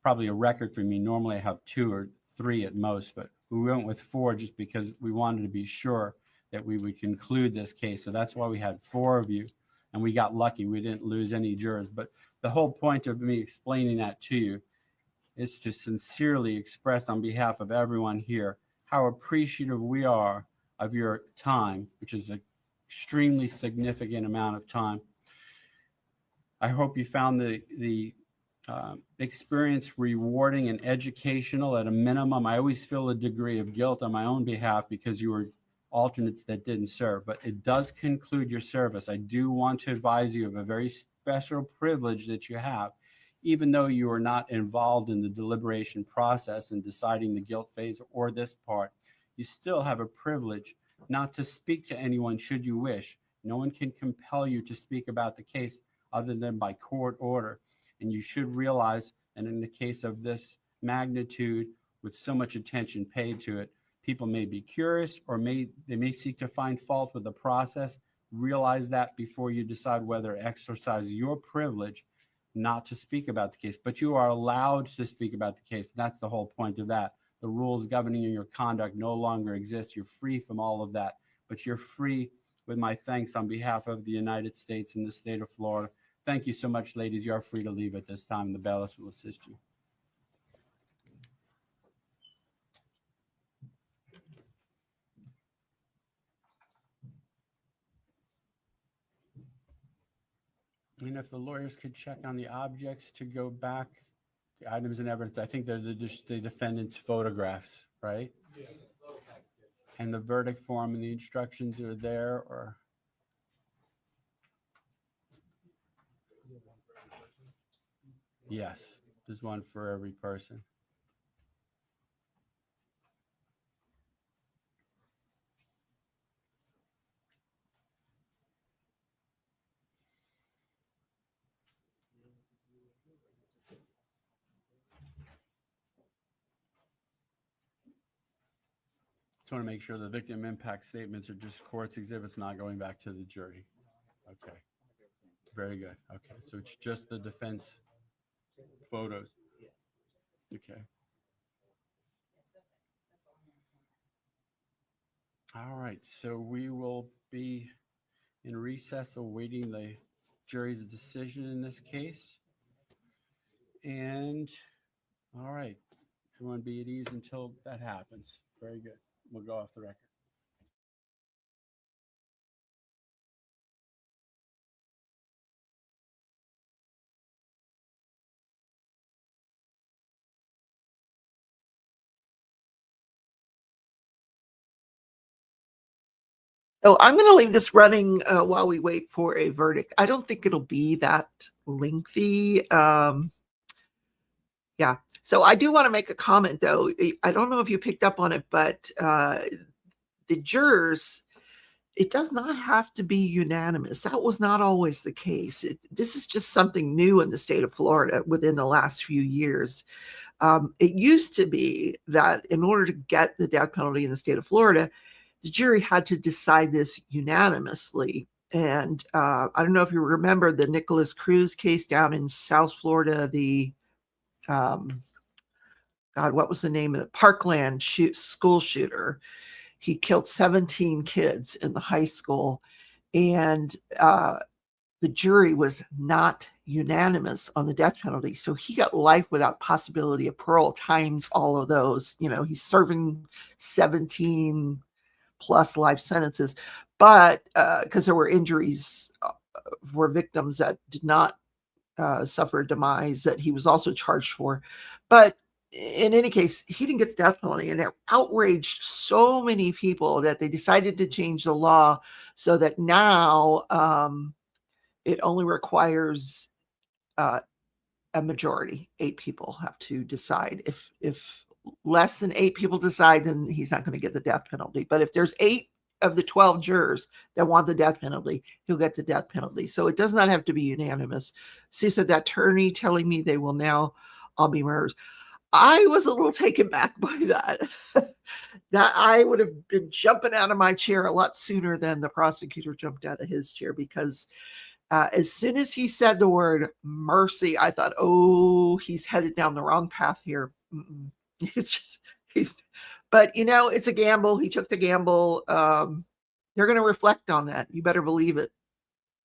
probably a record for me. Normally I have 2 or 3 at most, but we went with 4 just because we wanted to be sure that we would conclude this case. So that's why we had 4 of you, and we got lucky. We didn't lose any jurors. But the whole point of me explaining that to you is to sincerely express on behalf of everyone here how appreciative we are of your time, which is an extremely significant amount of time. I hope you found the experience rewarding and educational at a minimum. I always feel a degree of guilt on my own behalf because you were alternates that didn't serve, but it does conclude your service. I do want to advise you of a very special privilege that you have. Even though you are not involved in the deliberation process and deciding the guilt phase or this part, you still have a privilege not to speak to anyone should you wish. No one can compel you to speak about the case other than by court order. And you should realize that in the case of this magnitude, with so much attention paid to it, people may be curious or they may seek to find fault with the process. Realize that before you decide whether to exercise your privilege not to speak about the case. But you are allowed to speak about the case. That's the whole point of that. The rules governing your conduct no longer exist. You're free from all of that. But you're free, with my thanks on behalf of the United States and the state of Florida. Thank you so much, ladies. You are free to leave at this time. The bailiffs will assist you. And if the lawyers could check on the objects to go back, the items and evidence, I think they're the defendant's photographs, right? Yes. And the verdict form and the instructions are there, or? Yes, there's one for every person. Just want to make sure the victim impact statements are just court's exhibits, not going back to the jury. Okay. Very good. Okay. So it's just the defense photos. Okay. All right, so we will be in recess awaiting the jury's decision in this case. And all right, everyone be at ease until that happens. Very good. We'll go off the record. So I'm going to leave this running while we wait for a verdict. I don't think it'll be that lengthy. Yeah. So I do want to make a comment, though. I don't know if you picked up on it, but the jurors, it does not have to be unanimous. That was not always the case. This is just something new in the state of Florida within the last few years. It used to be that in order to get the death penalty in the state of Florida, the jury had to decide this unanimously. And I don't know if you remember the Nicholas Cruz case down in South Florida, the God, what was the name of the Parkland school shooter? He killed 17 kids in the high school, and the jury was not unanimous on the death penalty. So he got life without possibility of parole times all of those. You know, he's serving 17 plus life sentences, but because there were injuries for victims that did not suffer a demise that he was also charged for. But in any case, he didn't get the death penalty, and it outraged so many people that they decided to change the law so that now it only requires a majority. 8 people have to decide. If less than 8 people decide, then he's not going to get the death penalty. But if there's 8 of the 12 jurors that want the death penalty, he'll get the death penalty. So it does not have to be unanimous. See, said that attorney telling me they will now all be murderers. I was a little taken back by that. That I would have been jumping out of my chair a lot sooner than the prosecutor jumped out of his chair, because as soon as he said the word mercy, I thought, oh, he's headed down the wrong path here. It's just, but you know, it's a gamble. He took the gamble. They're going to reflect on that. You better believe it.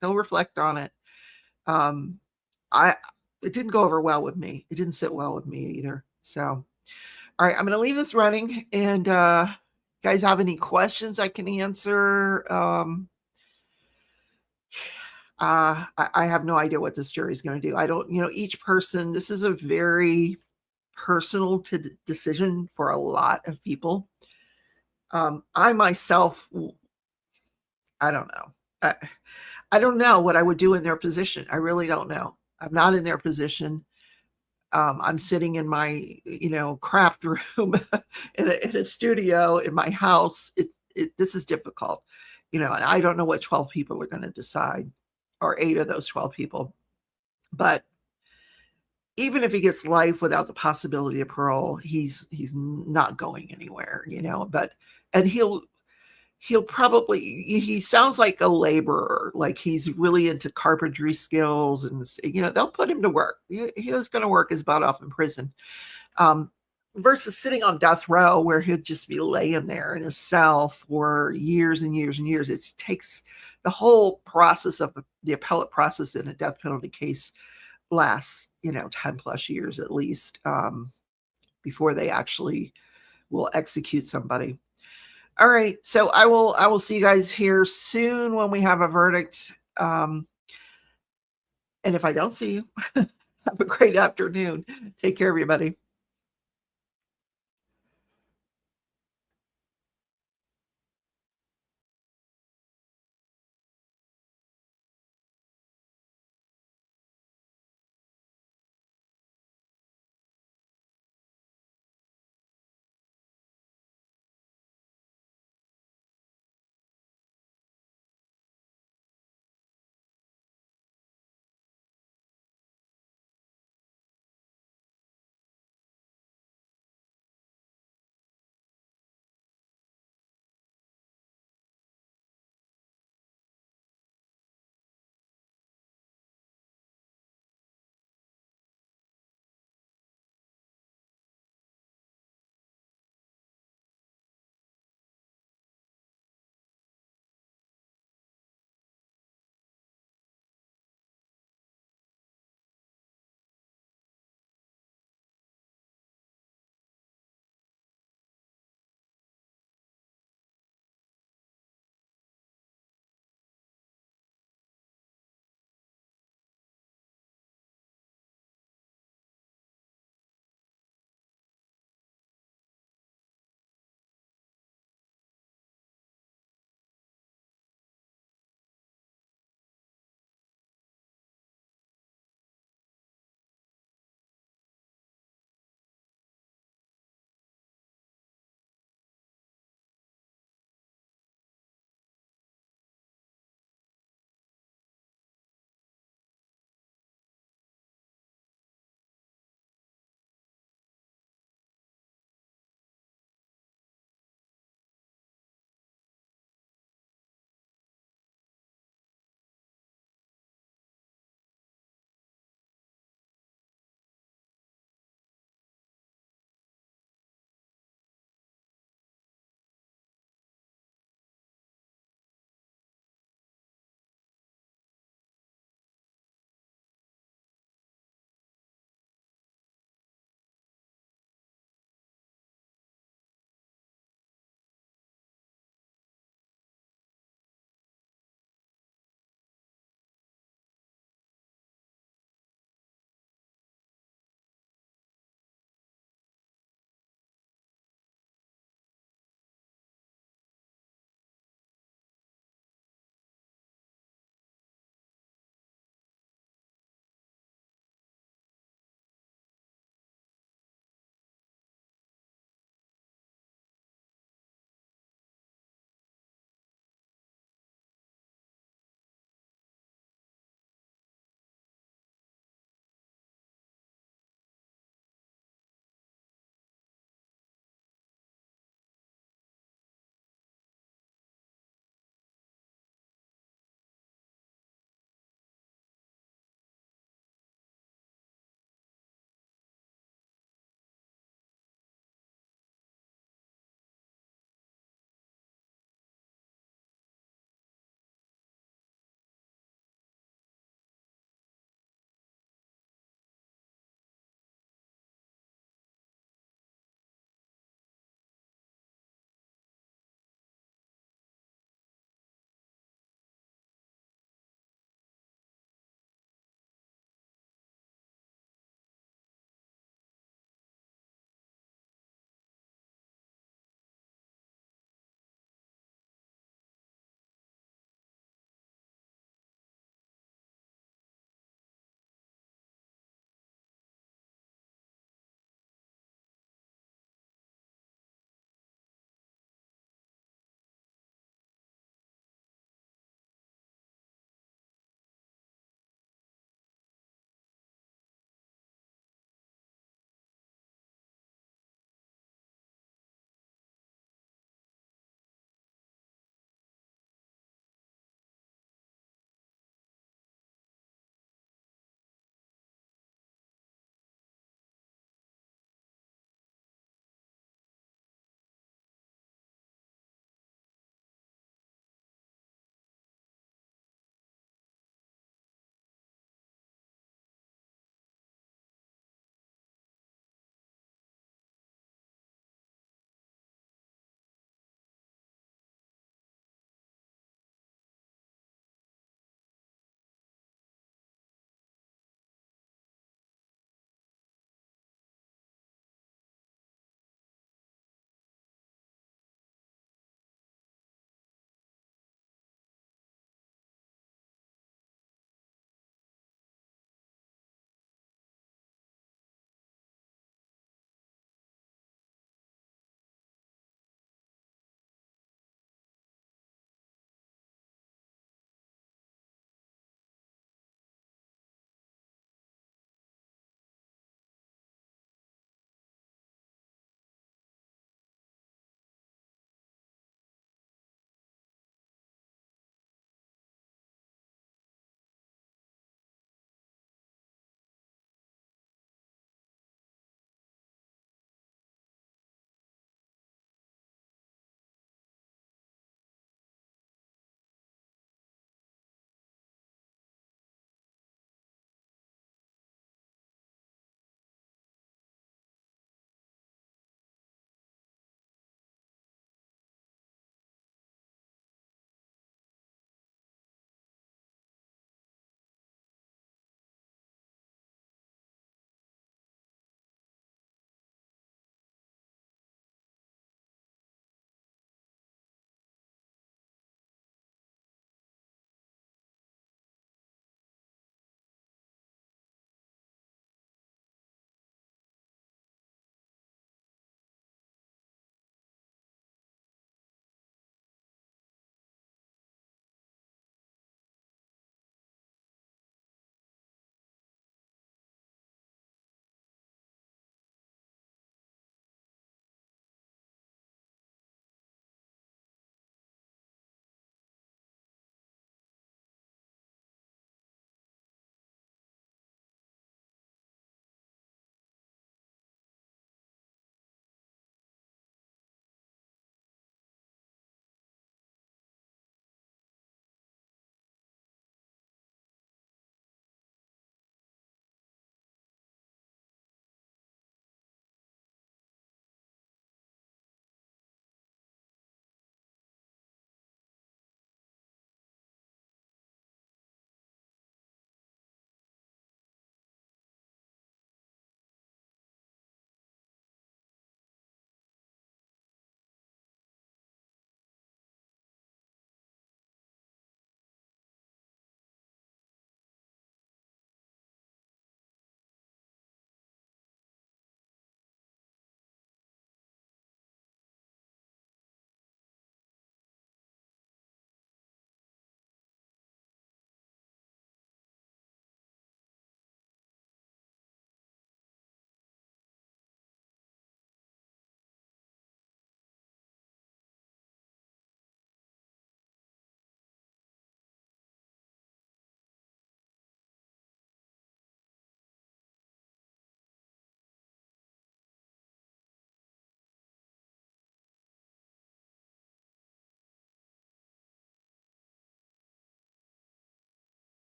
They'll reflect on it. It didn't go over well with me. It didn't sit well with me either. So, all right, I'm going to leave this running, and guys have any questions I can answer? I have no idea what this jury is going to do. I don't, each person, this is a very personal decision for a lot of people. I myself, I don't know. I don't know what I would do in their position. I really don't know. I'm not in their position. I'm sitting in my, craft room in a studio in my house. This is difficult, and I don't know what 12 people are going to decide, or 8 of those 12 people. But even if he gets life without the possibility of parole, he's not going anywhere, and he'll probably, he sounds like a laborer, like he's really into carpentry skills, and they'll put him to work. He was going to work his butt off in prison, versus sitting on death row where he'll just be laying there in his cell for years and years and years. It takes the whole process of the appellate process in a death penalty case lasts 10 plus years at least, before they actually will execute somebody. All right, so I will see you guys here soon when we have a verdict. And if I don't see you, have a great afternoon. Take care, everybody.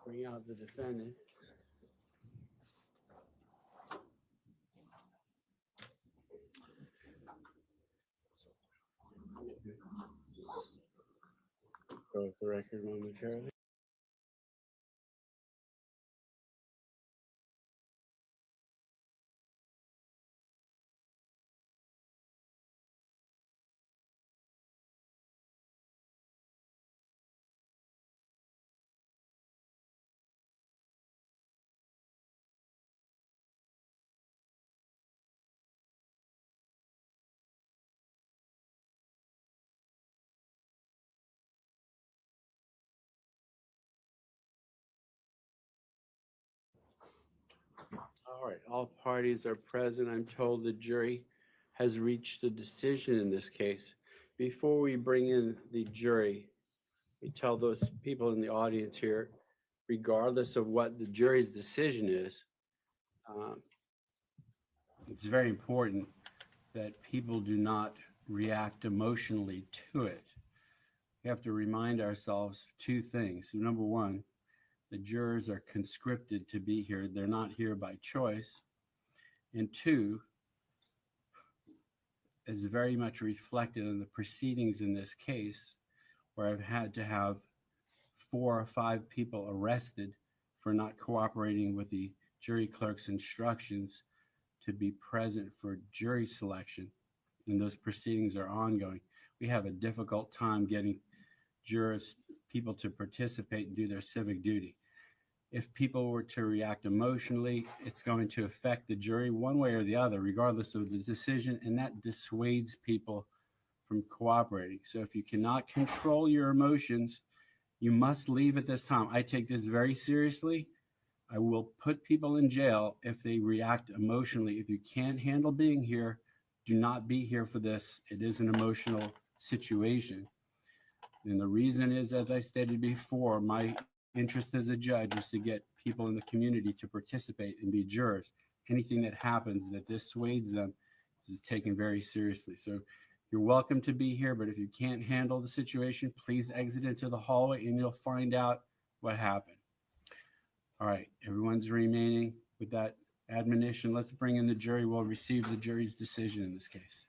Bring out the defendant. Go with the record momentarily. All right, all parties are present. I'm told the jury has reached a decision in this case. Before we bring in the jury, we tell those people in the audience here, regardless of what the jury's decision is, it's very important that people do not react emotionally to it. We have to remind ourselves of two things. Number one, the jurors are conscripted to be here. They're not here by choice. And two, is very much reflected in the proceedings in this case, where I've had to have 4 or 5 people arrested for not cooperating with the jury clerk's instructions to be present for jury selection. And those proceedings are ongoing. We have a difficult time getting jurors, people to participate and do their civic duty. If people were to react emotionally, it's going to affect the jury one way or the other, regardless of the decision, and that dissuades people from cooperating. So if you cannot control your emotions, you must leave at this time. I take this very seriously. I will put people in jail if they react emotionally. If you can't handle being here, do not be here for this. It is an emotional situation. And the reason is, as I stated before, my interest as a judge is to get people in the community to participate and be jurors. Anything that happens that dissuades them is taken very seriously. So you're welcome to be here, but if you can't handle the situation, please exit into the hallway and you'll find out what happened. All right, everyone's remaining with that admonition. Let's bring in the jury. We'll receive the jury's decision in this case.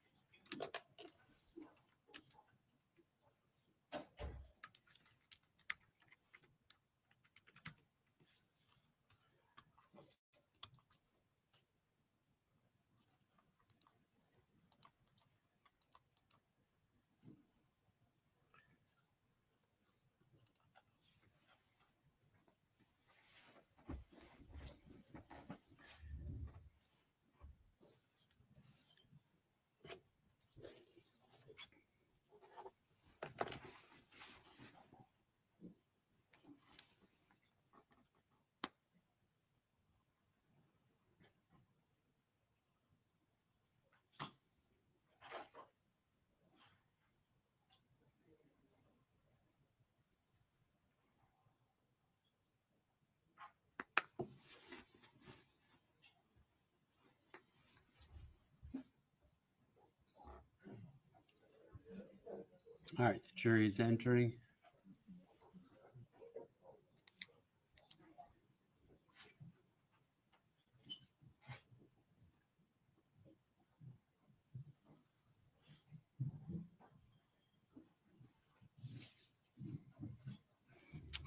All right, the jury is entering.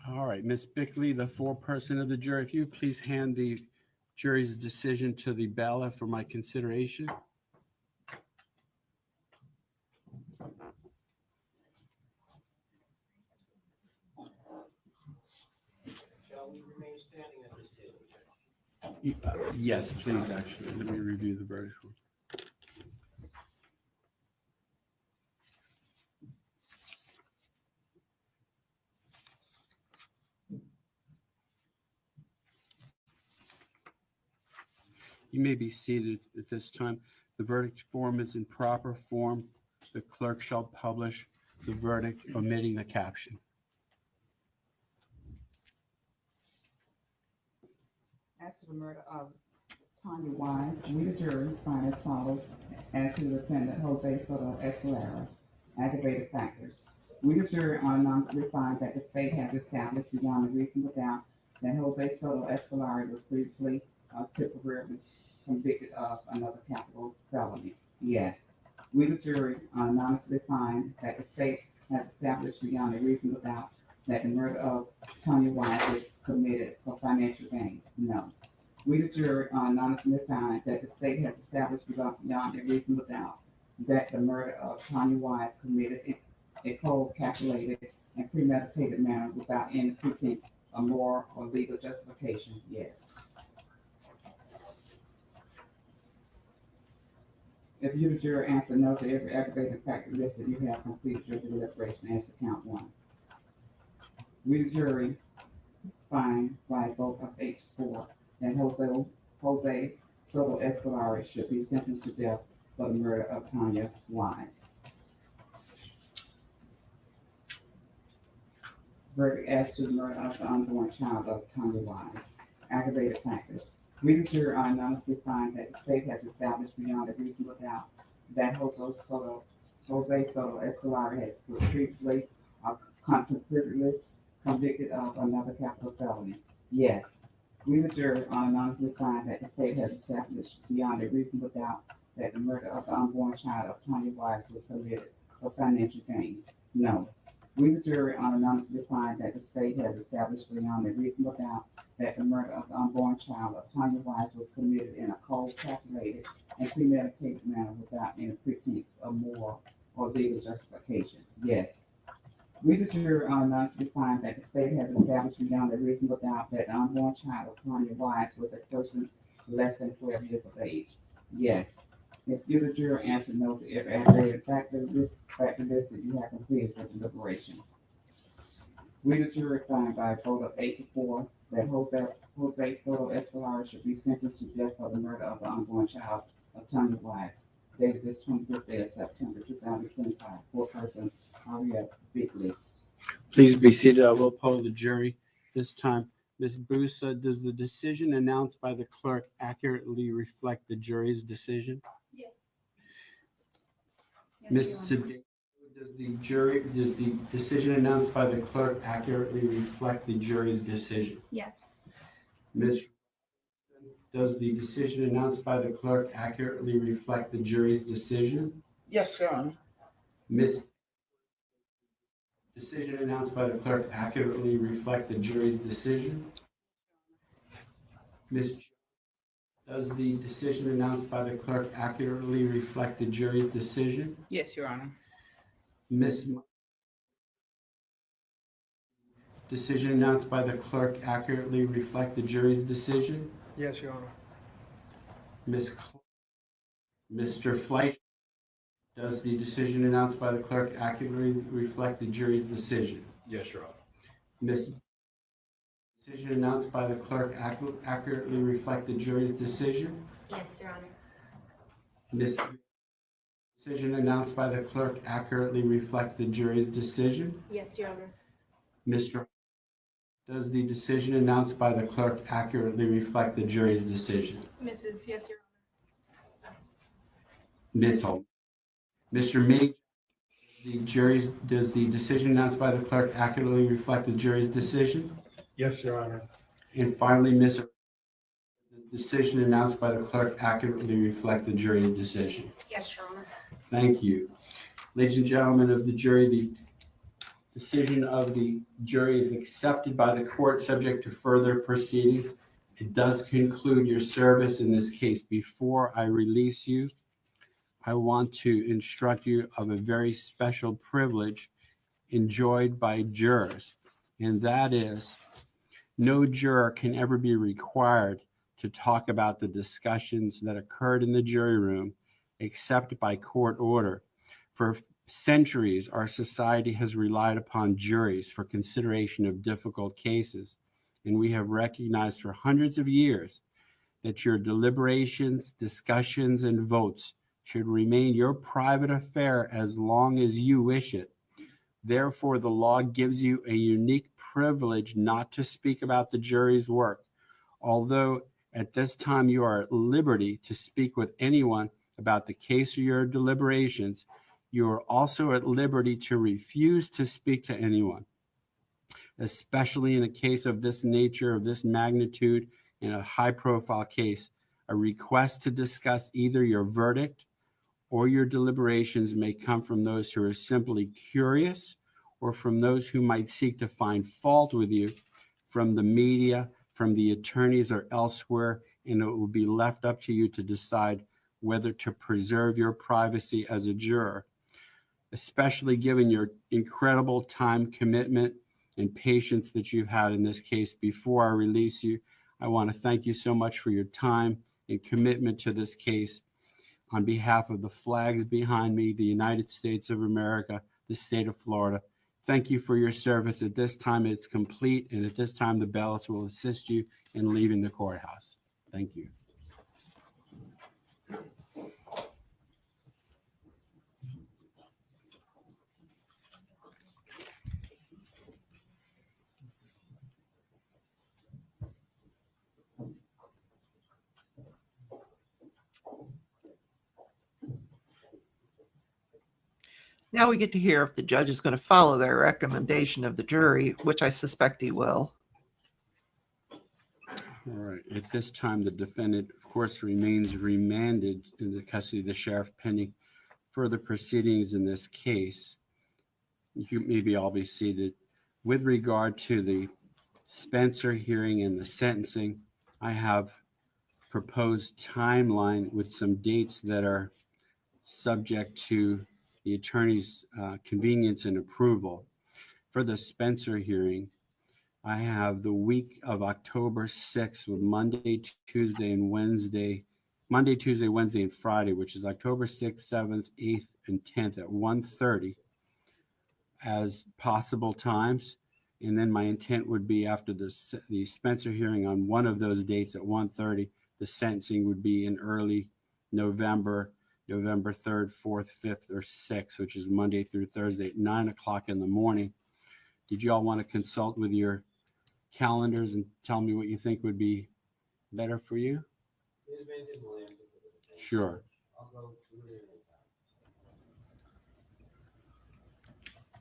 All right, Ms. Bickley, the foreperson of the jury, if you please hand the jury's decision to the bailiff for my consideration. Shall we remain standing at this table, Judge? Yes, please, actually. Let me review the verdict. You may be seated at this time. The verdict form is in proper form. The clerk shall publish the verdict omitting the caption. As to the murder of Tanya Wise, we the jury find as follows as to the defendant Jose Soto Escalera, aggravated factors. We the jury unanimously find that the state has established beyond a reasonable doubt that Jose Soto Escalari was previously temporarily convicted of another capital felony? Yes. We, the jury, unanimously find that the state has established beyond a reasonable doubt that the murder of Tanya Wise was committed for financial gain? No. We, the jury, unanimously find that the state has established beyond a reasonable doubt that the murder of Tanya Wise committed in a cold, calculated, and premeditated manner without any pretense of moral or legal justification? Yes. If you, the jury, answer no to every aggravating factor listed, you have completed your deliberation as to count one. We, the jury, find by a vote of 8-4 that Jose Soto Escalari should be sentenced to death for the murder of Tanya Wise. Verdict as to the murder of the unborn child of Tanya Wise. Aggravated factors. We, the jury, unanimously find that the state has established beyond a reasonable doubt that Jose Soto Escalari was previously contemporaneously convicted of another capital felony. Yes. We, the jury, unanimously find that the state has established beyond a reasonable doubt that the murder of the unborn child of Tanya Wise was committed for financial gain. No. We, the jury, unanimously find that the state has established beyond a reasonable doubt that the murder of the unborn child of Tanya Wise was committed in a cold, calculated, and premeditated manner without any pretense of moral or legal justification. Yes. We, the jury, unanimously find that the state has established beyond a reasonable doubt that the unborn child of Tanya Wise was a person less than 12 years of age. Yes. If you, the jury, answer no to every aggravated factor listed, you have completed your deliberation. We, the jury, find by a vote of 8-4 that Jose Soto Escalari should be sentenced to death for the murder of the unborn child of Tanya Wise, dated this 25th day of September 2025. Four-person Aria Bigley. Please be seated. I will poll the jury this time. Ms. Busa, does the decision announced by the clerk accurately reflect the jury's decision? Yes. Ms. Sedano, does the decision announced by the clerk accurately reflect the jury's decision? Yes. Ms. Does the decision announced by the clerk accurately reflect the jury's decision? Yes, Your Honor. Ms. Decision announced by the clerk accurately reflect the jury's decision? Ms. Does the decision announced by the clerk accurately reflect the jury's decision? Yes, Your Honor. Ms. Decision announced by the clerk accurately reflect the jury's decision? Yes, Your Honor. Mr. Fleischer, does the decision announced by the clerk accurately reflect the jury's decision? Yes, Your Honor. Ms. Decision announced by the clerk accurately reflect the jury's decision? Yes, Your Honor. Ms. Decision announced by the clerk accurately reflect the jury's decision? Yes, Your Honor. Mr. Does the decision announced by the clerk accurately reflect the jury's decision? Mrs. Yes, Your Honor. Ms. Holmes. Mr. Meek, does the decision announced by the clerk accurately reflect the jury's decision? Yes, Your Honor. And finally, Ms. The decision announced by the clerk accurately reflect the jury's decision? Yes, Your Honor. Thank you. Ladies and gentlemen of the jury, the decision of the jury is accepted by the court subject to further proceedings. It does conclude your service in this case. Before I release you, I want to instruct you of a very special privilege enjoyed by jurors, and that is no juror can ever be required to talk about the discussions that occurred in the jury room except by court order. For centuries, our society has relied upon juries for consideration of difficult cases, and we have recognized for hundreds of years that your deliberations, discussions, and votes should remain your private affair as long as you wish it. Therefore, the law gives you a unique privilege not to speak about the jury's work. Although at this time you are at liberty to speak with anyone about the case or your deliberations, you are also at liberty to refuse to speak to anyone. especially in a case of this nature, of this magnitude, in a high-profile case. A request to discuss either your verdict or your deliberations may come from those who are simply curious, or from those who might seek to find fault with you, from the media, from the attorneys, or elsewhere, and it will be left up to you to decide whether to preserve your privacy as a juror. Especially given your incredible time commitment and patience that you've had in this case. Before I release you, I want to thank you so much for your time and commitment to this case. On behalf of the flags behind me, the United States of America, the state of Florida, thank you for your service. At this time, it's complete, and at this time, the ballots will assist you in leaving the courthouse. Thank you. Now we get to hear if the judge is going to follow their recommendation of the jury, which I suspect he will. All right. At this time, the defendant, of course, remains remanded in the custody of the sheriff pending further proceedings in this case. You maybe all be seated. With regard to the Spencer hearing and the sentencing, I have proposed timeline with some dates that are subject to the attorney's convenience and approval. For the Spencer hearing, I have the week of October 6th with Monday, Tuesday, Wednesday, and Friday, which is October 6th, 7th, 8th, and 10th at 1:30 as possible times. And then my intent would be after the Spencer hearing on one of those dates at 1:30, the sentencing would be in early November 3rd, 4th, 5th, or 6th, which is Monday through Thursday at 9 o'clock in the morning. Did you all want to consult with your calendars and tell me what you think would be better for you? Sure.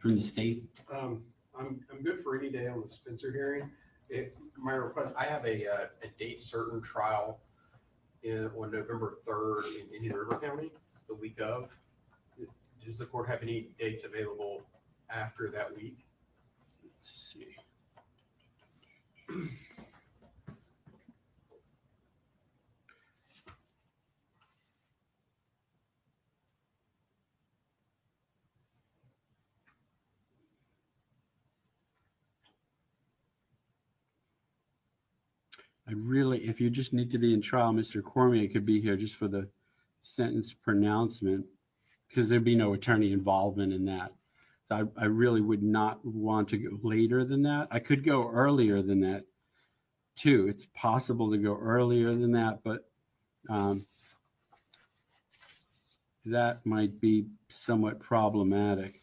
From the state? I'm good for any day on the Spencer hearing. My request, I have a date certain trial on November 3rd in Indian River County, the week of. Does the court have any dates available after that week? Let's see. If you just need to be in trial, Mr. Cormier could be here just for the sentence pronouncement, because there'd be no attorney involvement in that. So I really would not want to go later than that. I could go earlier than that too. It's possible to go earlier than that, but that might be somewhat problematic.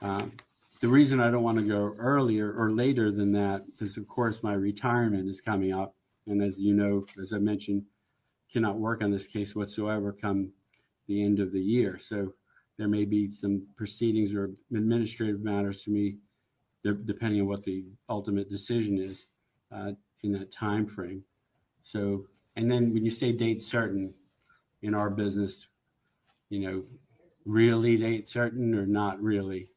The reason I don't want to go earlier or later than that is, of course, my retirement is coming up. And as you know, as I mentioned, cannot work on this case whatsoever come the end of the year. So there may be some proceedings or administrative matters to me, depending on what the ultimate decision is in that time frame. So, and then when you say date certain in our business, really date certain or not really?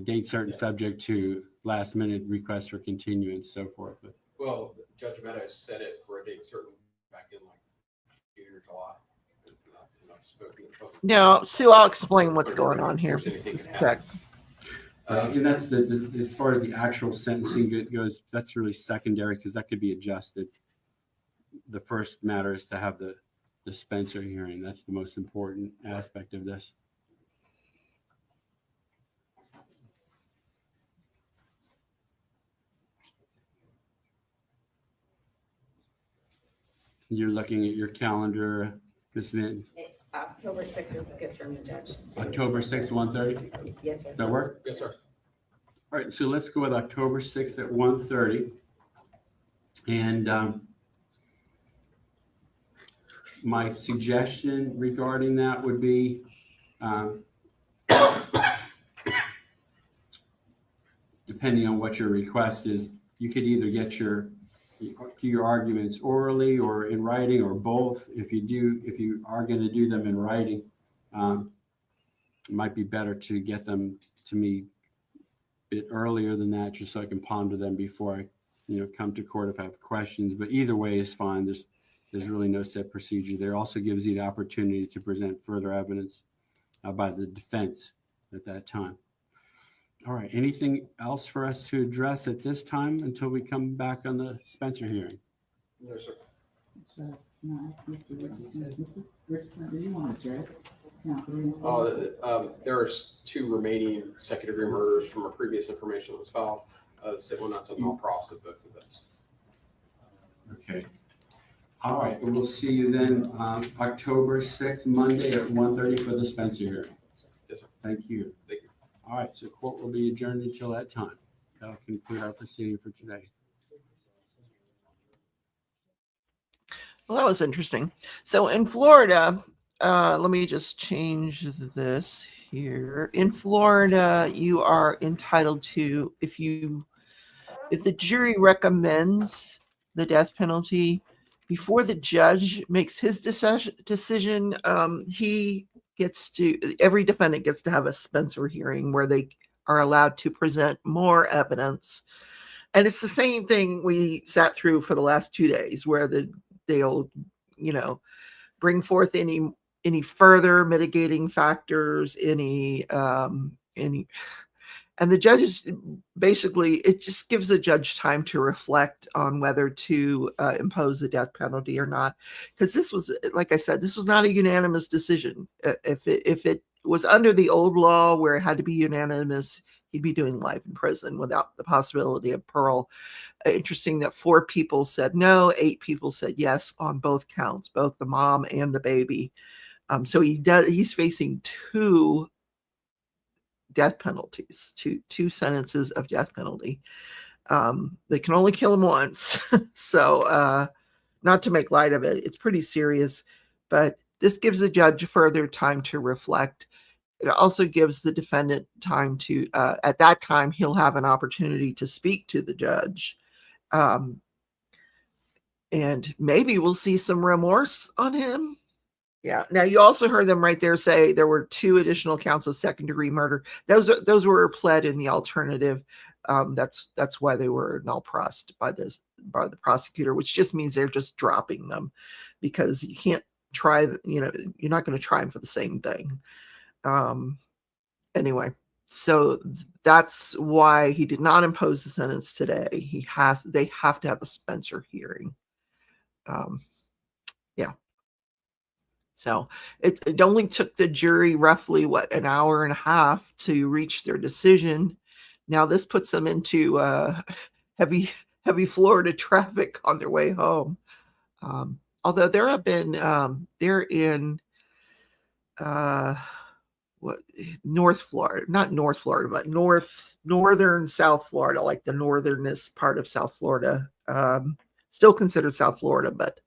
Date certain subject to last minute requests for continuance, so forth. But, Well, Judge Meadows set it for a date certain back in like June or July. No, Sue, I'll explain what's going on here. Anything can Correct. and that's as far as the actual sentencing goes, that's really secondary because that could be adjusted. The first matter is to have the Spencer hearing. That's the most important aspect of this. You're looking at your calendar, Ms. Minton. October 6th is good for me, Judge. October 6th, 1:30? Yes, sir. Does that work? Yes, sir. All right, so let's go with October 6th at 1:30. And my suggestion regarding that would be depending on what your request is, you could either get your arguments orally or in writing or both. If you are going to do them in writing, it might be better to get them to me a bit earlier than that, just so I can ponder them before I, come to court if I have questions. But either way is fine. There's really no set procedure there. Also gives you the opportunity to present further evidence by the defense at that time. All right. Anything else for us to address at this time until we come back on the Spencer hearing? No, sir. So, no, Mr. Richardson, do you want to address count 3 and 4? There's 2 remaining second-degree murders from a previous information that was filed. The state will not somehow process both of those. Okay. All right. We'll see you then October 6th, Monday at 1:30 for the Spencer hearing. Yes, sir. Thank you. Thank you. All right. So court will be adjourned until that time. That'll conclude our proceeding for today. Well, that was interesting. So in Florida, let me just change this here. In Florida, you are entitled to, if the jury recommends the death penalty, before the judge makes his decision, every defendant gets to have a Spencer hearing where they are allowed to present more evidence. And it's the same thing we sat through for the last 2 days, where they'll, bring forth any further mitigating factors, and the judges basically, it just gives the judge time to reflect on whether to impose the death penalty or not. Because this was, like I said, this was not a unanimous decision. If it was under the old law where it had to be unanimous, he'd be doing life in prison without the possibility of parole. Interesting that 4 people said no, 8 people said yes on both counts, both the mom and the baby. So he's facing 2 death penalties, two sentences of death penalty. They can only kill him once. So not to make light of it, it's pretty serious, but this gives the judge further time to reflect. It also gives the defendant time to, at that time, he'll have an opportunity to speak to the judge. And maybe we'll see some remorse on him. Yeah. Now you also heard them right there say there were 2 additional counts of second-degree murder. Those were pled in the alternative. That's why they were null prossed by the prosecutor, which just means they're just dropping them, because you can't try. You're not going to try them for the same thing. Anyway, so that's why he did not impose the sentence today. They have to have a Spencer hearing. Yeah. So it only took the jury roughly, an hour and a half to reach their decision. Now this puts them into heavy Florida traffic on their way home. Although there have been, they're in North Florida, not North Florida, but northern South Florida, like the northernest part of South Florida. Still considered South Florida, but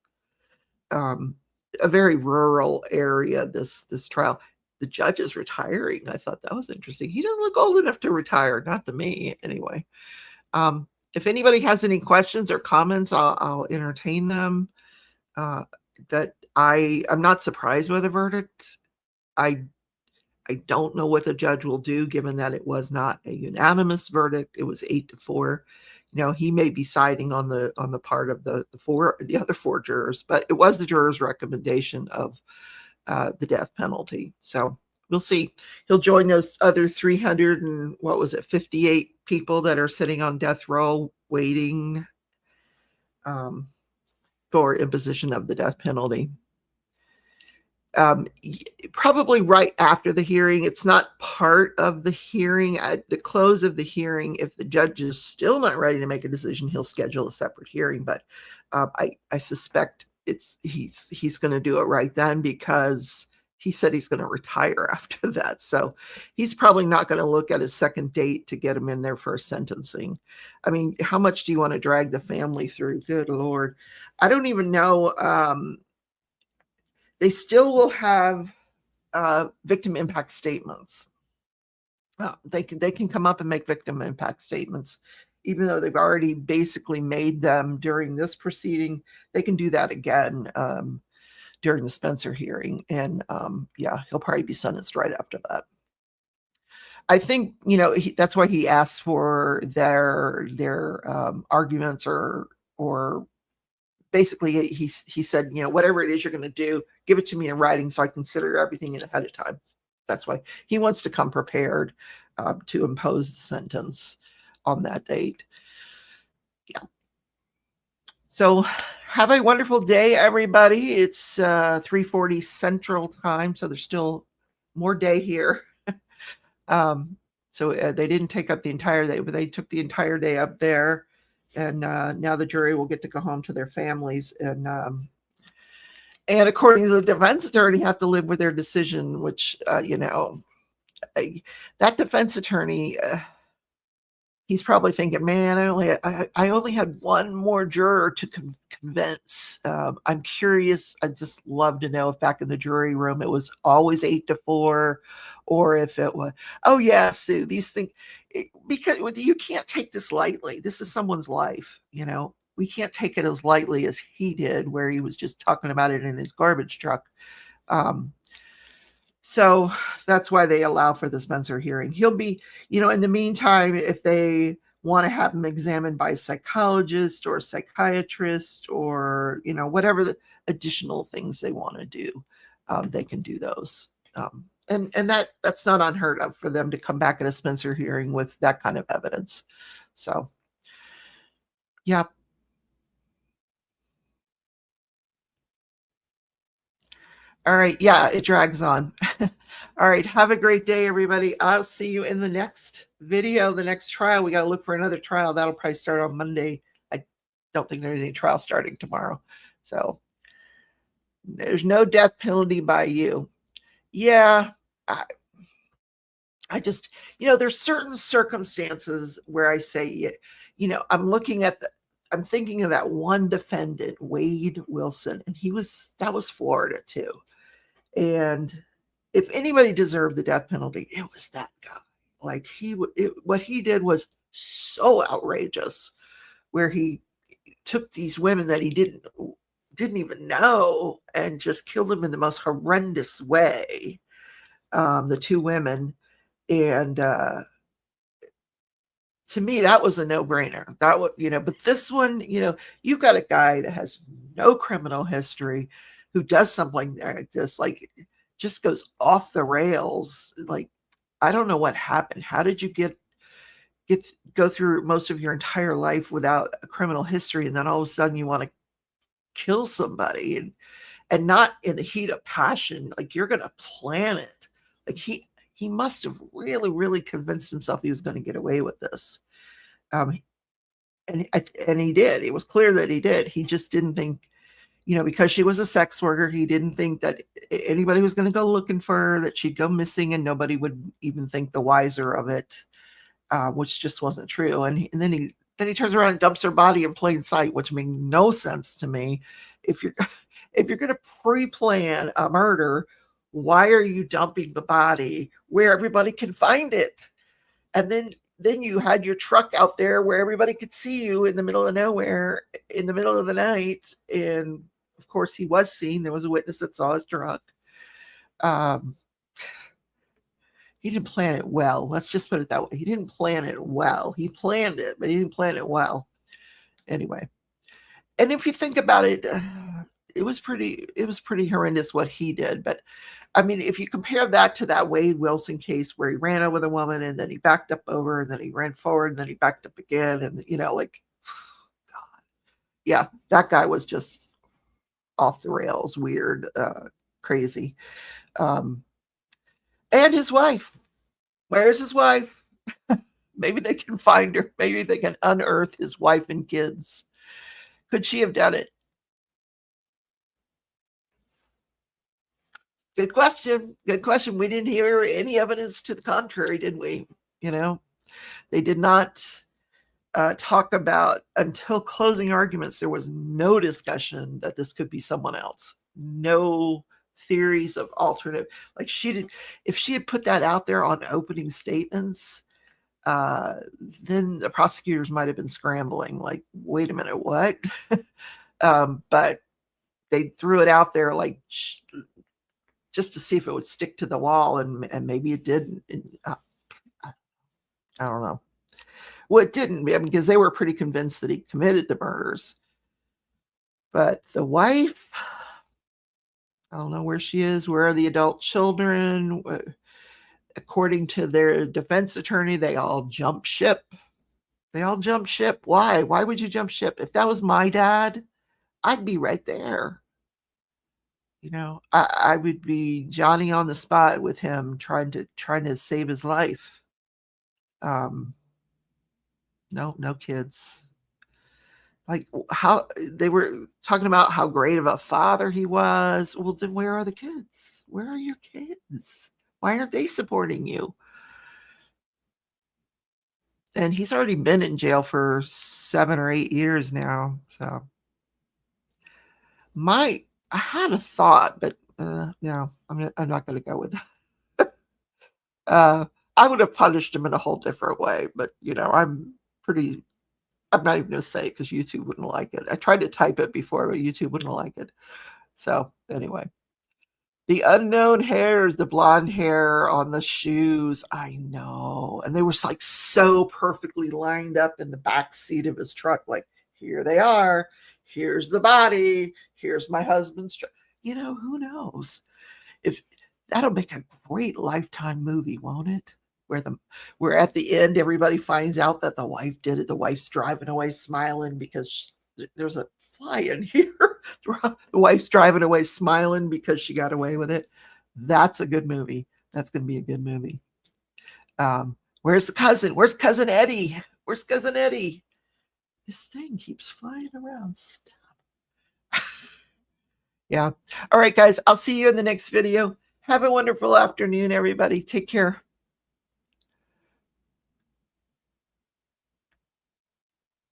a very rural area, this trial. The judge is retiring. I thought that was interesting. He doesn't look old enough to retire, not to me anyway. If anybody has any questions or comments, I'll entertain them. That I'm not surprised by the verdict. I don't know what the judge will do, given that it was not a unanimous verdict. It was 8-4. He may be siding on the part of the other 4 jurors, but it was the jurors' recommendation of the death penalty. So we'll see. He'll join those other 58 people that are sitting on death row waiting for imposition of the death penalty. Probably right after the hearing. It's not part of the hearing. At the close of the hearing, if the judge is still not ready to make a decision, he'll schedule a separate hearing. But I suspect he's going to do it right then, because he said he's going to retire after that. So he's probably not going to look at his second date to get him in there for a sentencing. I mean, how much do you want to drag the family through? Good Lord. I don't even know. They still will have victim impact statements. They can come up and make victim impact statements, even though they've already basically made them during this proceeding. They can do that again during the Spencer hearing, and yeah, he'll probably be sentenced right after that. I think that's why he asked for their arguments, or basically he said, whatever it is you're going to do, give it to me in writing so I consider everything ahead of time. That's why he wants to come prepared to impose the sentence on that date. Yeah. So have a wonderful day, everybody. It's 3:40 Central Time, so there's still more day here. So they didn't take up the entire day, but they took the entire day up there. And now the jury will get to go home to their families. And according to the defense attorney, have to live with their decision, which, that defense attorney, he's probably thinking, man, I only had one more juror to convince. I'm curious. I'd just love to know if back in the jury room it was always 8-4, or if it was, oh yeah, Sue, these things, because you can't take this lightly. This is someone's life, we can't take it as lightly as he did, where he was just talking about it in his garbage truck. So that's why they allow for the Spencer hearing. He'll be, in the meantime, if they want to have him examined by a psychologist or a psychiatrist, or, whatever the additional things they want to do, they can do those. And that's not unheard of for them to come back at a Spencer hearing with that kind of evidence. So, yeah. All right. Yeah, it drags on. All right. Have a great day, everybody. I'll see you in the next video, the next trial. We got to look for another trial. That'll probably start on Monday. I don't think there's any trial starting tomorrow. So there's no death penalty by you. Yeah. I just, there's certain circumstances where I say, I'm thinking of that one defendant, Wade Wilson, and that was Florida too. And if anybody deserved the death penalty, it was that guy. Like what he did was so outrageous, where he took these women that he didn't even know and just killed them in the most horrendous way. The two women, and to me, that was a no-brainer. That was, but this one, you've got a guy that has no criminal history, who does something like this, like just goes off the rails. Like, I don't know what happened. How did you go through most of your entire life without a criminal history, and then all of a sudden you want to kill somebody, and not in the heat of passion? Like, you're going to plan it. Like, he must have really, really convinced himself he was going to get away with this. And he did. It was clear that he did. He just didn't think, because she was a sex worker, he didn't think that anybody was going to go looking for her, that she'd go missing, and nobody would even think the wiser of it, which just wasn't true. And then he turns around and dumps her body in plain sight, which made no sense to me. If you're going to pre-plan a murder, why are you dumping the body where everybody can find it? And then you had your truck out there where everybody could see you in the middle of nowhere, in the middle of the night. And of course he was seen. There was a witness that saw his truck. He didn't plan it well. Let's just put it that way. He didn't plan it well. He planned it, but he didn't plan it well. Anyway. And if you think about it, it was pretty horrendous what he did. But I mean, if you compare that to that Wade Wilson case where he ran over the woman, and then he backed up over, and then he ran forward, and then he backed up again. And, like, God, yeah, that guy was just off the rails, weird, crazy. And his wife, where's his wife? Maybe they can find her. Maybe they can unearth his wife and kids. Could she have done it? Good question. Good question. We didn't hear any evidence to the contrary, did we? They did not talk about, until closing arguments, there was no discussion that this could be someone else. No theories of alternate, like she did. If she had put that out there on opening statements, then the prosecutors might have been scrambling, like, wait a minute, what? But they threw it out there like just to see if it would stick to the wall, and maybe it didn't. I don't know. Well, it didn't, because they were pretty convinced that he committed the murders. But the wife, I don't know where she is. Where are the adult children? According to their defense attorney, they all jumped ship. They all jumped ship. Why? Why would you jump ship? If that was my dad, I'd be right there. You know, I would be Johnny on the spot with him, trying to save his life. No kids. Like, how they were talking about how great of a father he was. Well, then where are the kids? Where are your kids? Why aren't they supporting you? And he's already been in jail for 7 or 8 years now. So I had a thought, but no, I'm not going to go with that. I would have punished him in a whole different way, but I'm not even going to say it because YouTube wouldn't like it. I tried to type it before, but YouTube wouldn't like it. So anyway, the unknown hairs, the blonde hair on the shoes, I know. And they were like so perfectly lined up in the back seat of his truck. Like, here they are. Here's the body. Here's my husband's truck. Who knows? If that'll make a great Lifetime movie, won't it? Where at the end, everybody finds out that the wife did it. The wife's driving away smiling because there's a fly in here. The wife's driving away smiling because she got away with it. That's a good movie. That's going to be a good movie. Where's the cousin? Where's Cousin Eddie? Where's Cousin Eddie? This thing keeps flying around. Stop. Yeah. All right, guys. I'll see you in the next video. Have a wonderful afternoon, everybody. Take care.